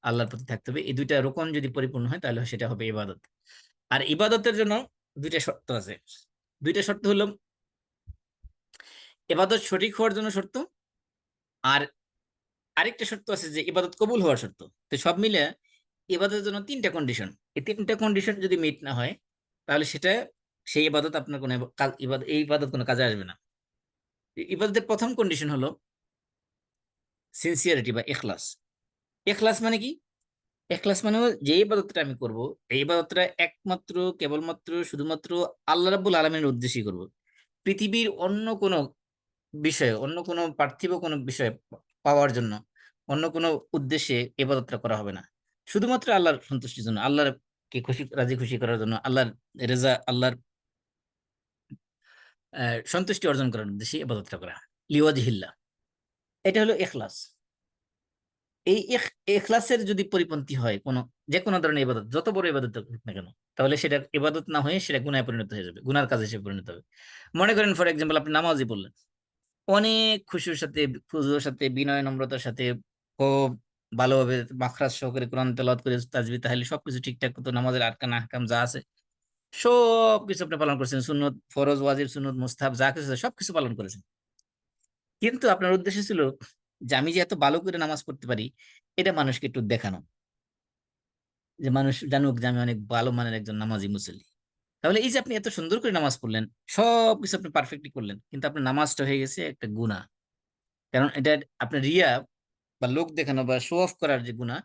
আল্লাহর প্রতি থাকতে হবে। এই দুইটা রোকন যদি পরিপূর্ণ হয়, তাহলে সেটা হবে ইবাদত। আর ইবাদতের জন্য দুইটা শর্ত আছে। দুইটা শর্ত হলো ইবাদত সঠিক হওয়ার জন্য শর্ত, আর আরেকটা শর্ত আছে যে ইবাদত কবুল হওয়ার শর্ত। তো সব মিলে ইবাদতের জন্য তিনটা কন্ডিশন। এই তিনটা কন্ডিশন যদি মিট না হয়, তাহলে সেটা, সেই ইবাদত আপনার কোনো এই ইবাদত কোনো কাজে আসবে না। ইবাদতের প্রথম কন্ডিশন হলো সিনসিয়ারিটি বা ইখলাস। ইখলাস মানে কি? ইখলাস মানে হলো যে ইবাদতটা আমি করব, এই ইবাদতটা একমাত্র, কেবলমাত্র, শুধুমাত্র আল্লাহ রাব্বুল আলামিনের উদ্দেশ্যেই করব। পৃথিবীর অন্য কোনো বিষয়ে, অন্য কোনো পার্থিব কোনো বিষয়ে পাওয়ার জন্য, অন্য কোনো উদ্দেশ্যে ইবাদতটা করা হবে না। শুধুমাত্র আল্লাহর সন্তুষ্টির জন্য, আল্লাহর কে খুশি, রাজি খুশি করার জন্য, আল্লাহর রেজা, আল্লাহর সন্তুষ্টি অর্জন করার উদ্দেশ্যে ইবাদতটা করা, লিওয়াজহিল্লাহ। এটা হলো ইখলাস। এই ইখলাসের যদি পরিপন্থী হয় কোনো, যে কোনো ধরনের ইবাদত, যত বড় ইবাদত হোক না কেন, তাহলে সেটা ইবাদত না হয়ে সেটা গুনায় পরিণত হয়ে যাবে, গুনার কাজে সে পরিণত হবে। মনে করেন ফর এক্সাম্পল আপনি নামাজই পড়লেন, অনেক খুশির সাথে, খুজুর সাথে, বিনয় নম্রতার সাথে, খুব ভালোভাবে মাখরাজ সহকারে কোরআন তেলাওয়াত করে, তাজবি তাহলিল সবকিছু ঠিকঠাক মতো, নামাজের আরকান আহকাম যা আছে সবকিছু আপনি পালন করেছেন, সুন্নত ফরজ ওয়াজিব সুন্নত মুস্তাহাব যা কিছু আছে সবকিছু পালন করেছেন। কিন্তু আপনার উদ্দেশ্য ছিল যে আমি যে এত ভালো করে নামাজ পড়তে পারি, এটা মানুষকে একটু দেখানো, যে মানুষ জানুক যে আমি অনেক ভালো মানের একজন নামাজি মুসল্লি। তাহলে এই যে আপনি এত সুন্দর করে নামাজ পড়লেন, সবকিছু আপনি পারফেক্টলি করলেন, কিন্তু আপনার নামাজটা হয়ে গেছে একটা গুনাহ। কারণ এটা আপনার রিয়া বা লোক দেখানো বা শো অফ করার যে গুনাহ,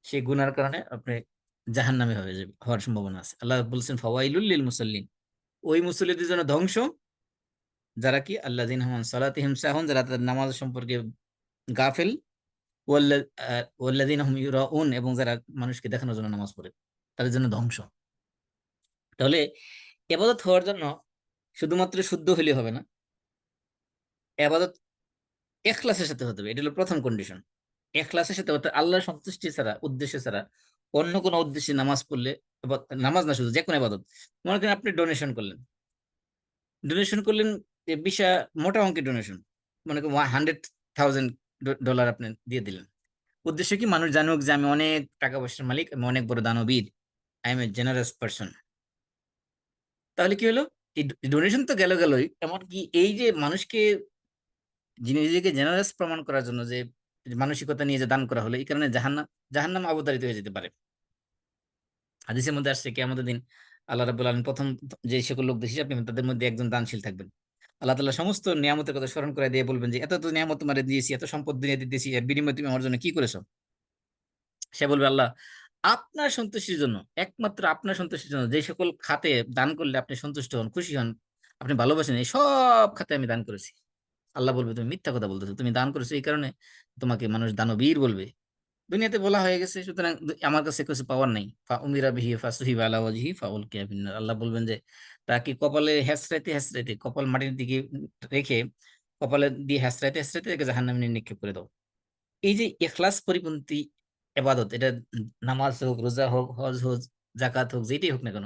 সেই গুনার কারণে আপনি জাহান্নামী হয়ে যাবে, হওয়ার সম্ভাবনা আছে। আল্লাহ বলছেন ফাওয়াইলুল লিল মুসাল্লিন, ওই মুসল্লিদের জন্য ধ্বংস, যারা কি আল্লাযিনা হুম আন সালাতিহিম সাহুন, যারা তাদের নামাজ সম্পর্কে গাফিল, ওয়াল্লাযিনা হুম ইউরাউন, এবং যারা মানুষকে দেখানোর জন্য নামাজ পড়ে, তাদের জন্য ধ্বংস। তাহলে ইবাদত হওয়ার জন্য শুধুমাত্র শুদ্ধ হলে হবে না, ইবাদত ইখলাসের সাথে হতে হবে। এটা হলো প্রথম কন্ডিশন। ইখলাসের সাথে হতে, আল্লাহর সন্তুষ্টি ছাড়া, উদ্দেশ্য ছাড়া, অন্য কোনো উদ্দেশ্যে নামাজ পড়লে, নামাজ না শুধু যে কোনো ইবাদত, মনে করেন আপনি ডোনেশন করলেন, ডোনেশন করলেন, বিশা মোটা অঙ্কের ডোনেশন, মনে করেন 100,000 ডলার আপনি দিয়ে দিলেন। উদ্দেশ্য কি? মানুষ জানুক যে আমি অনেক টাকা পয়সার মালিক, আমি অনেক বড় দানবীর, I am a generous person. তাহলে কি হলো? এই ডোনেশন তো গেল গেলই, এমনকি এই যে মানুষকে, যিনি নিজেকে জেনারেস প্রমাণ করার জন্য যে মানসিকতা নিয়ে যে দান করা হলো, এই কারণে জাহান্নাম, জাহান্নাম অবতারিত হয়ে যেতে পারে। হাদিসের মধ্যে আসছে কিয়ামতের দিন আল্লাহ রাব্বুল আলামিন প্রথম যে সকল লোক হিসাব নেবেন তাদের মধ্যে একজন দানশীল থাকবেন। আল্লাহ তাআলা সমস্ত নিয়ামতের কথা স্মরণ করে দিয়ে বলবেন যে এত এত নিয়ামত তোমারে দিয়েছি, এত সম্পদ দুনিয়াতে দিয়েছি, এর বিনিময়ে তুমি আমার জন্য কি করেছো? সে বলবে, আল্লাহ আপনার সন্তুষ্টির জন্য, একমাত্র আপনার সন্তুষ্টির জন্য যে সকল খাতে দান করলে আপনি সন্তুষ্ট হন, খুশি হন, আপনি ভালোবাসেন, এই সব খাতে আমি দান করেছি। আল্লাহ বলবে তুমি মিথ্যা কথা বলতেছো, তুমি দান করেছো এই কারণে তোমাকে মানুষ দানবীর বলবে। দুনিয়াতে বলা হয়ে গেছে, সুতরাং আমার কাছে কিছু পাওয়ার নাই। ফা উমিরা বিহি ফাসুহিবা আলা ওয়াজহি ফাউলকিয়া ফিন্নার। আল্লাহ বলবেন যে তাকে কপালে হেসরাইতে হেসরাইতে, কপাল মাটির দিকে রেখে, কপালে দিয়ে হেসরাইতে হেসরাইতে তাকে জাহান্নামে নিক্ষেপ করে দাও। এই যে ইখলাস পরিপন্থী এবাদত, এটা নামাজ হোক, রোজা হোক, হজ হোক, জাকাত হোক, যেটাই হোক না কেন,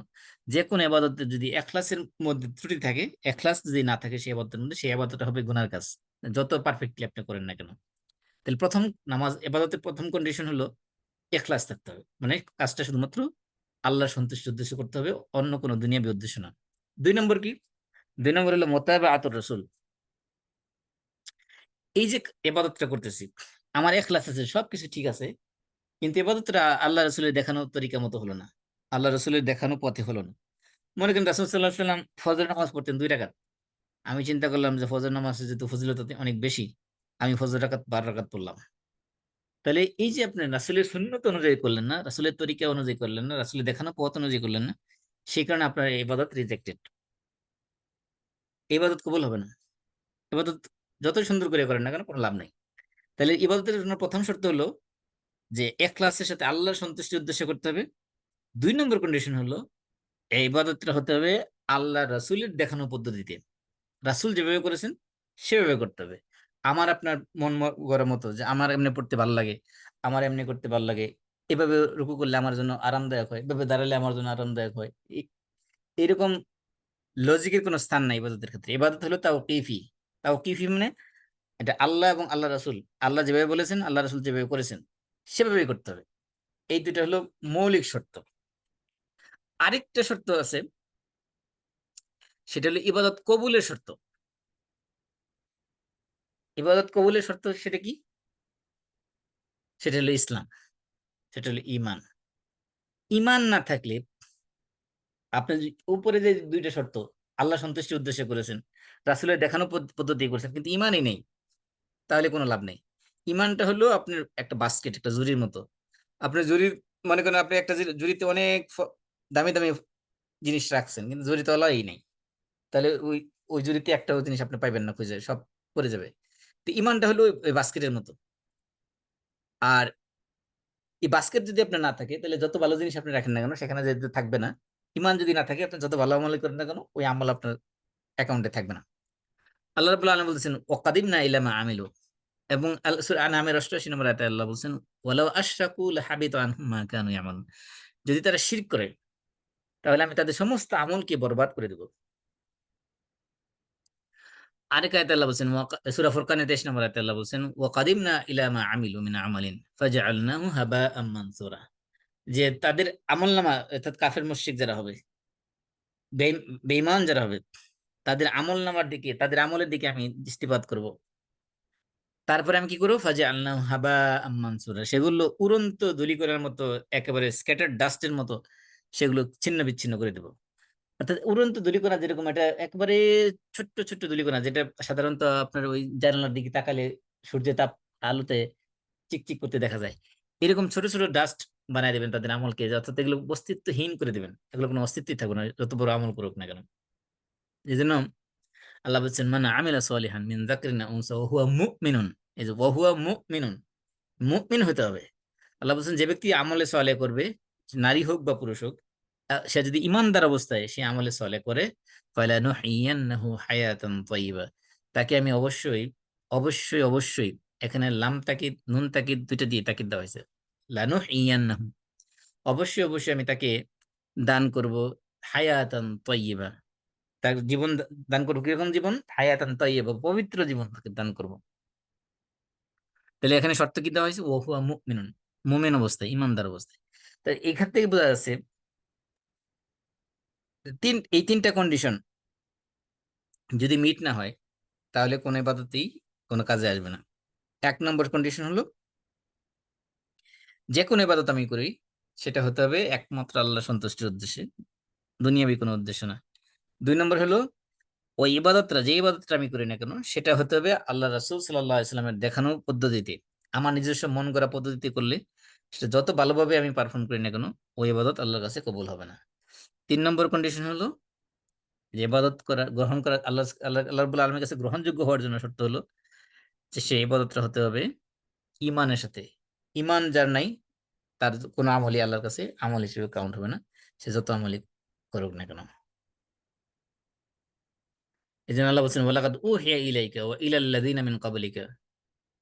যে কোনো এবাদতে যদি এখলাসের মধ্যে ত্রুটি থাকে, এখলাস যদি না থাকে সেই আবাদতের মধ্যে, সেই আবাদতটা হবে গুনার কাজ, যত পারফেক্টলি আপনি করেন না কেন। তাহলে প্রথম নামাজ এবাদতের প্রথম কন্ডিশন হলো এখলাস থাকতে হবে, মানে কাজটা শুধুমাত্র আল্লাহর সন্তুষ্টির উদ্দেশ্য করতে হবে, অন্য কোনো দুনিয়াবী উদ্দেশ্য না। দুই নম্বর কি? দুই নম্বর হলো মোতাবাআতুর রাসূল। এই যে এবাদতটা করতেছি, আমার এখলাস আছে, সবকিছু ঠিক আছে, কিন্তু এবাদতটা আল্লাহ রসুলের দেখানো তরিকা মতো হলো না, আল্লাহ রসুলের দেখানো পথে হলো না। মনে করেন রাসূল সাল্লাল্লাহু আলাইহি ওয়াসাল্লাম ফজর নামাজ পড়তেন 2 রাকাত। আমি চিন্তা করলাম যে ফজর নামাজ যেহেতু ফজিলত অনেক বেশি, আমি ফজর রাকাত 12 রাকাত পড়লাম। তাহলে এই যে আপনি রাসূলের সুন্নত অনুযায়ী করলেন না, রাসূলের তরিকা অনুযায়ী করলেন না, রাসূলের দেখানো পথ অনুযায়ী করলেন না, সেই কারণে আপনার ইবাদত রিজেক্টেড, ইবাদত কবুল হবে না। ইবাদত যতই সুন্দর করে করেন না কেন, কোনো লাভ নাই। তাহলে ইবাদতের জন্য প্রথম শর্ত হলো যে ইখলাসের সাথে আল্লাহর সন্তুষ্টির উদ্দেশ্য করতে হবে। 2 নম্বর কন্ডিশন হলো এই ইবাদতটা হতে হবে আল্লাহ রাসূলের দেখানো পদ্ধতিতে, রাসূল যেভাবে করেছেন সেভাবে করতে হবে। আমার আপনার গড়ার মতো যে আমার এমনি পড়তে ভালো লাগে, আমার এমনি করতে ভালো লাগে, এভাবে রুকু করলে আমার জন্য আরামদায়ক হয়, এভাবে দাঁড়ালে আমার জন্য আরামদায়ক হয়, এরকম লজিকের কোনো স্থান নাই ইবাদতের ক্ষেত্রে। ইবাদত হলো তাওকিফি। তাওকিফি মানে এটা আল্লাহ এবং আল্লাহ রাসূল, আল্লাহ যেভাবে বলেছেন, আল্লাহ রাসূল যেভাবে করেছেন সেভাবেই করতে হবে। এই দুইটা হলো মৌলিক শর্ত। আরেকটা শর্ত আছে, সেটা হলো ইবাদত কবুলের শর্ত। ইবাদত কবুলের শর্ত সেটা কি? সেটা হলো ইসলাম, সেটা হলো ইমান। ইমান না থাকলে আপনি উপরে যে 2টা শর্ত, আল্লাহ সন্তুষ্টির উদ্দেশ্যে করেছেন, রাসূলের দেখানো পদ্ধতি করেছেন, কিন্তু ইমানই নেই, তাহলে কোনো লাভ নেই। ইমানটা হলো আপনার একটা বাস্কেট, একটা ঝুড়ির মতো। আপনি ঝুড়ির, মনে করেন আপনি একটা ঝুড়িতে অনেক দামি দামি জিনিস রাখছেন, কিন্তু ঝুড়ি তলাই নেই, তাহলে ওই ওই ঝুড়িতে একটাও জিনিস আপনি পাইবেন না, খুঁজে সব পড়ে যাবে। তো ইমানটা হলো ওই বাস্কেটের মতো। আর এই বাস্কেট যদি আপনার না থাকে, তাহলে যত ভালো জিনিস আপনি রাখেন না কেন সেখানে যেতে থাকবে না। ইমান যদি না থাকে, আপনি যত ভালো আমল করেন না কেন, ওই আমল আপনার অ্যাকাউন্টে থাকবে না। আল্লাহ রাব্বুল আলামিন বলছেন ওয়াকাদিমনা ইলা মা আমিলু, এবং সূরা আনআমের 88 নম্বর আয়াতে আল্লাহ বলছেন ওয়ালাউ আশরাকু লাহাবিতা আনহুম মা কানু ইয়ামালুন। যদি তারা শিরক করে, তাহলে আমি তাদের সমস্ত আমলকে বরবাদ করে দেব। আরেক আয়াতে আল্লাহ বলছেন সূরা ফুরকানের 23 নম্বর আয়াতে আল্লাহ বলছেন ওয়াকাদিমনা ইলা মা আমিলু মিন আমালিন ফাজআলনাহু হাবাআম মানসুরা। যে তাদের আমলনামা, অর্থাৎ কাফের মুশরিক যারা হবে, বেঈমান যারা হবে, তাদের আমল নামার দিকে, তাদের আমলের দিকে আমি দৃষ্টিপাত করব। তারপরে আমি কি করবো? ফাজে আল্লাহ হাবা মানসুরা, সেগুলো উড়ন্ত ধূলিকণার মতো, একেবারে স্ক্যাটার ডাস্টের মতো সেগুলো ছিন্ন বিচ্ছিন্ন করে দেবো। অর্থাৎ উড়ন্ত ধূলিকণা যেরকম, এটা একেবারে ছোট্ট ছোট্ট ধূলিকণা, যেটা সাধারণত আপনার ওই জানালার দিকে তাকালে সূর্যের তাপ আলোতে চিকচিক করতে দেখা যায়, এরকম ছোট ছোট ডাস্ট বানায় দেবেন তাদের আমলকে, অর্থাৎ এগুলো অস্তিত্বহীন করে দেবেন, এগুলো কোনো অস্তিত্বই থাকবে না যত বড় আমল করুক না কেন। এই জন্য আল্লাহ বলছেন মান আমিলা সলিহান মিন যাকরিন আও উনসা ওয়া হুয়া মুমিনুন। এই যে ওয়া হুয়া মুমিনুন, মুমিন হতে হবে। আল্লাহ বলছেন যে ব্যক্তি আমলে সলেহ করবে, নারী হোক বা পুরুষ হোক, সে যদি ইমানদার অবস্থায় সে আমলে সলেহ করে, ফালানুহিয়ান্নাহু হায়াতান তাইয়্যিবা, তাকে আমি অবশ্যই অবশ্যই অবশ্যই, এখানে লাম তাকিদ নুন তাকিদ দুইটা দিয়ে তাকিদ দেওয়া হয়েছে, লানুহিয়ান্নাহু, অবশ্যই অবশ্যই আমি তাকে দান করব হায়াতান তাইয়্যিবা, তার জীবন দান করবো। কিরকম জীবন? হায়াতান তাইয়্যিবা, পবিত্র জীবন তাকে দান করব। তাহলে এখানে শর্ত কি দেওয়া হয়েছে? ও হুয়া মুমিনুন, মুমিন অবস্থায়, ইমানদার অবস্থায়। তাই এখান থেকে বোঝা যাচ্ছে এই 3টা কন্ডিশন যদি মিট না হয়, তাহলে কোনো ইবাদতেই কোনো কাজে আসবে না। 1 নম্বর কন্ডিশন হলো যে কোনো ইবাদত আমি করি সেটা হতে হবে একমাত্র আল্লাহ সন্তুষ্টির উদ্দেশ্যে। দুনিয়াবি কোনো উদ্দেশ্য না। 2 নম্বর হলো ওই ইবাদতটা, যে ইবাদতটা আমি করি না কেন, সেটা হতে হবে আল্লাহ রাসূল সাল্লাল্লাহু আলাইহি সাল্লামের দেখানো পদ্ধতিতে। আমার নিজস্ব মন গড়া পদ্ধতিতে করলে সেটা যত ভালোভাবে আমি পারফর্ম করি না কেন, ওই ইবাদত আল্লাহর কাছে কবুল হবে না। 3 নম্বর কন্ডিশন হলো যে ইবাদত করা, গ্রহণ করা, আল্লাহ আল্লাহ আল্লাহ রাব্বুল আলামিনের কাছে গ্রহণযোগ্য হওয়ার জন্য শর্ত হলো যে সেই ইবাদতটা হতে হবে ইমানের সাথে। ইমান যার নাই, তার কোনো আমলই আল্লাহর কাছে আমল হিসেবে কাউন্ট হবে না, সে যত আমলই করুক না কেন। এই জন্য আল্লাহ বলছেন ওয়ালাকাদ উহিয়া ইলাইকা ওয়া ইলাল্লাযিনা মিন ক্বাবলিকা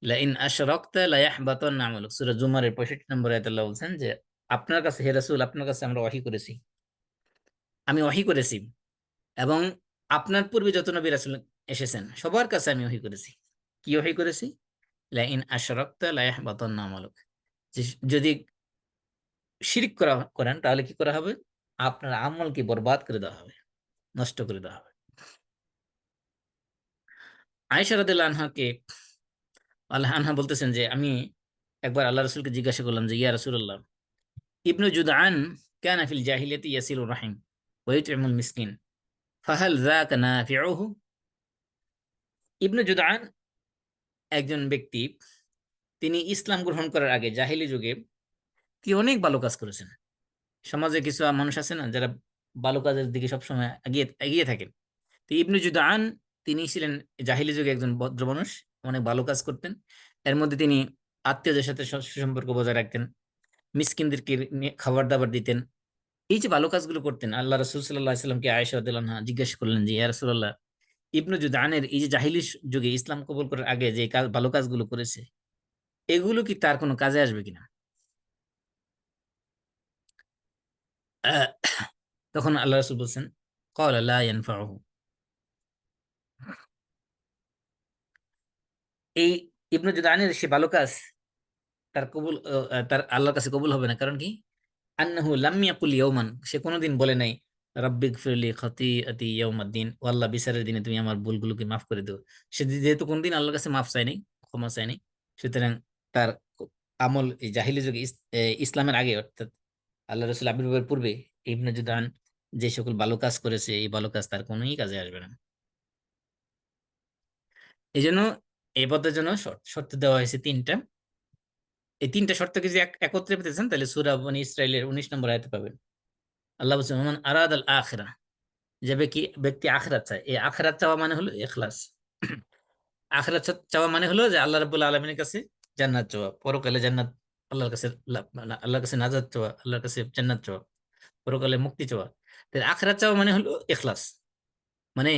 লাইন আশরাকতা লায়াহবাতান্না আমালুক। সূরা জুমারের 65 নম্বর আয়াতে আল্লাহ বলছেন যে আপনার কাছে হে রাসূল, আপনার কাছে আমরা ওহী করেছি, আমি ওহী করেছি, এবং আপনার পূর্বে যত নবী রাসূল এসেছেন সবার কাছে আমি ওহী করেছি। কি ওহী করেছি? লাইন আশরাকতা লায়াহবাতান্না আমালুক, যে যদি শিরক করেন তাহলে কি করা হবে? আপনার আমলকে বরবাদ করে দেওয়া হবে, নষ্ট করে দেওয়া হবে। আয়েশা রাদিয়াল্লাহু আনহাকে, আল্লাহ আনহা বলতেছেন যে আমি একবার আল্লাহ রাসূলকে জিজ্ঞাসা করলাম যে ইয়া রাসূলুল্লাহ, ইবনু জুদআন কানা ফিল জাহিলিয়াতি ইয়াসিলুর রাহিম ওয়া ইউত'ইমুল মিসকিন ফাহাল যাকা নাফিউহু। ইবনু জুদআন একজন ব্যক্তি, তিনি ইসলাম গ্রহণ করার আগে জাহিলি যুগে কি অনেক ভালো কাজ করেছেন। সমাজে কিছু মানুষ আছে না যারা ভালো কাজের দিকে সবসময় এগিয়ে এগিয়ে থাকেন। তো ইবনু জুদআন তিনি ছিলেন জাহিলি যুগে একজন ভদ্র মানুষ, অনেক ভালো কাজ করতেন। এর মধ্যে তিনি আত্মীয়দের সাথে সুসম্পর্ক বজায় রাখতেন, মিসকিনদেরকে খাবার দাবার দিতেন। এই যে ভালো কাজগুলো করতেন, আল্লাহ রাসূল সাল্লাল্লাহু আলাইহি সাল্লামকে আয়েশা রাদিয়াল্লাহু আনহা জিজ্ঞেস করলেন যে ইয়া রাসূলুল্লাহ, ইবনু জুদআনের এই যে জাহিলি যুগে ইসলাম কবুল করার আগে যে কাজ, ভালো কাজগুলো করেছে, এগুলো কি তার কোনো কাজে আসবে কিনা? আহ, তখন আল্লাহ রাসূল বলছেন ক্বালা লা ইয়ানফাউহু। এই ইবনু জুদআনের সে ভালো কাজ তার কবুল, তার আল্লাহর কাছে কবুল হবে না। কারণ কি? আন্নাহু লাম ইয়াকুল ইয়াওমান, সে কোনোদিন বলে নাই রাব্বিগফিরলি খাতিআতি ইয়াউমাদ্দিন, ও আল্লাহ বিচারের দিনে তুমি আমার ভুলগুলোকে মাফ করে দিও। সে যেহেতু কোনদিন আল্লাহর কাছে মাফ চায়নি, ক্ষমা চায়নি, সুতরাং তার আমল এই জাহিলি যুগে ইসলামের আগে, অর্থাৎ আল্লাহ রাসূল আবির্ভাবের পূর্বে ইবনে জুদআন যে সকল ভালো কাজ করেছে, এই ভালো কাজ তার কোনোই কাজে আসবে না। এই জন্য এই পদের জন্য শর্ত দেওয়া হয়েছে 3টা। এই 3টা শর্তকে যদি একত্রে পেতে চান তাহলে সূরা বনী ইসরাইলের 19 নম্বর আয়াতে পাবেন। আল্লাহ বলছেন মান আরাদ আল আখিরা, যে ব্যক্তি আখিরাত চায়, এই আখিরাত চাওয়া মানে হলো ইখলাস। আখিরাত চাওয়া মানে হলো যে আল্লাহ রাব্বুল আলামিনের কাছে জান্নাত চাওয়া, পরকালে জান্নাত, আল্লাহর কাছে মানে আল্লাহর কাছে নাজাত চাওয়া, আল্লাহর কাছে জান্নাত চাওয়া, পরকালে মুক্তি চাওয়া। তাহলে আখিরাত চাওয়া মানে হলো ইখলাস, মানে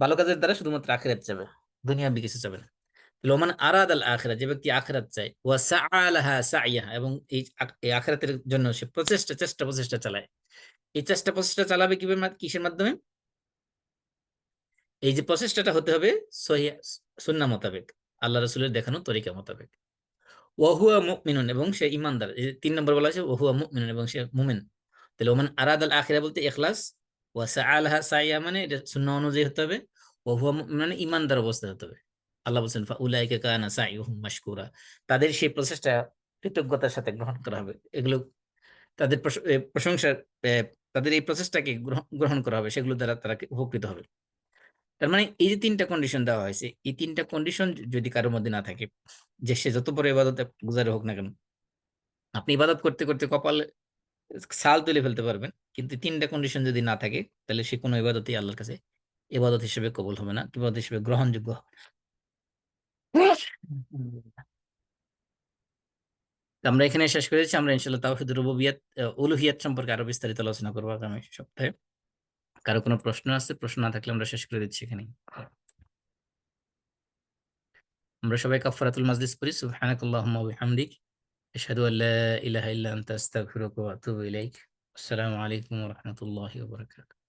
ভালো কাজের দ্বারা শুধুমাত্র আখিরাত চাবে, দুনিয়াবি কিছু চাবে না। লোমান আরাদ আল আখিরা, যে ব্যক্তি আখিরাত চায়, ওয়া সাআ লাহা সাইয়াহা, এবং এই আখিরাতের জন্য সে প্রচেষ্টা চালায়। এই চেষ্টা প্রচেষ্টা চালাবে কিভাবে, কিসের মাধ্যমে? এই যে প্রচেষ্টাটা হতে হবে সহিহ সুন্নাহ মোতাবেক, আল্লাহ রাসূলের দেখানো তরিকা মোতাবেক। ওয়া হুয়া মুমিনুন, এবং সে ঈমানদার। এই যে 3 নম্বর বলা হয়েছে ওয়া হুয়া মুমিনুন, এবং সে মুমিন। তাহলে ওমান আরাদ আল আখিরা বলতে ইখলাস, ওয়া সাআ লাহা সাইয়া মানে এটা সুন্নাহ অনুযায়ী হতে হবে, ওয়া হুয়া মুমিন মানে ঈমানদার অবস্থায় হতে হবে। আল্লাহ বলছেন ফাউলাইকা কানা সাইয়ুহুম মাশকুরা, তাদের সেই প্রচেষ্টা কৃতজ্ঞতার সাথে গ্রহণ করা হবে। এগুলো তাদের প্রশংসা, এ, তাদের এই প্রচেষ্টাকে গ্রহণ করা হবে, সেগুলো দ্বারা তারা উপকৃত হবে। তার মানে এই যে 3টা কন্ডিশন দেওয়া হয়েছে, এই 3টা কন্ডিশন যদি কারোর মধ্যে না থাকে, যে সে যত বড় ইবাদতে গুজারে হোক না কেন, আপনি ইবাদত করতে করতে কপাল ছাল তুলে ফেলতে পারবেন, কিন্তু 3টা কন্ডিশন যদি না থাকে তাহলে সে কোনো ইবাদতই আল্লাহর কাছে ইবাদত হিসেবে কবুল হবে না, ইবাদত হিসেবে গ্রহণযোগ্য হবে না। আমরা এখানে শেষ করেছি। আমরা ইনশাআল্লাহ তাওহীদ রুবুবিয়্যাত, উলুহিয়াত সম্পর্কে আরো বিস্তারিত আলোচনা করবো আগামী সপ্তাহে। কারো কোনো প্রশ্ন আছে? প্রশ্ন না থাকলে আমরা শেষ করে দিচ্ছি এখানে। আমরা সবাই কাফারাতুল মাজলিস পড়ি। সুবহানাকাল্লাহুম্মা ওয়া বিহামদিক আশহাদু আল্লা ইলাহা ইল্লা আনতা আস্তাগফিরুকা ওয়া আতুবু ইলাইক। আসসালামু আলাইকুম ওয়া রাহমাতুল্লাহি ওয়া বারাকাতুহু।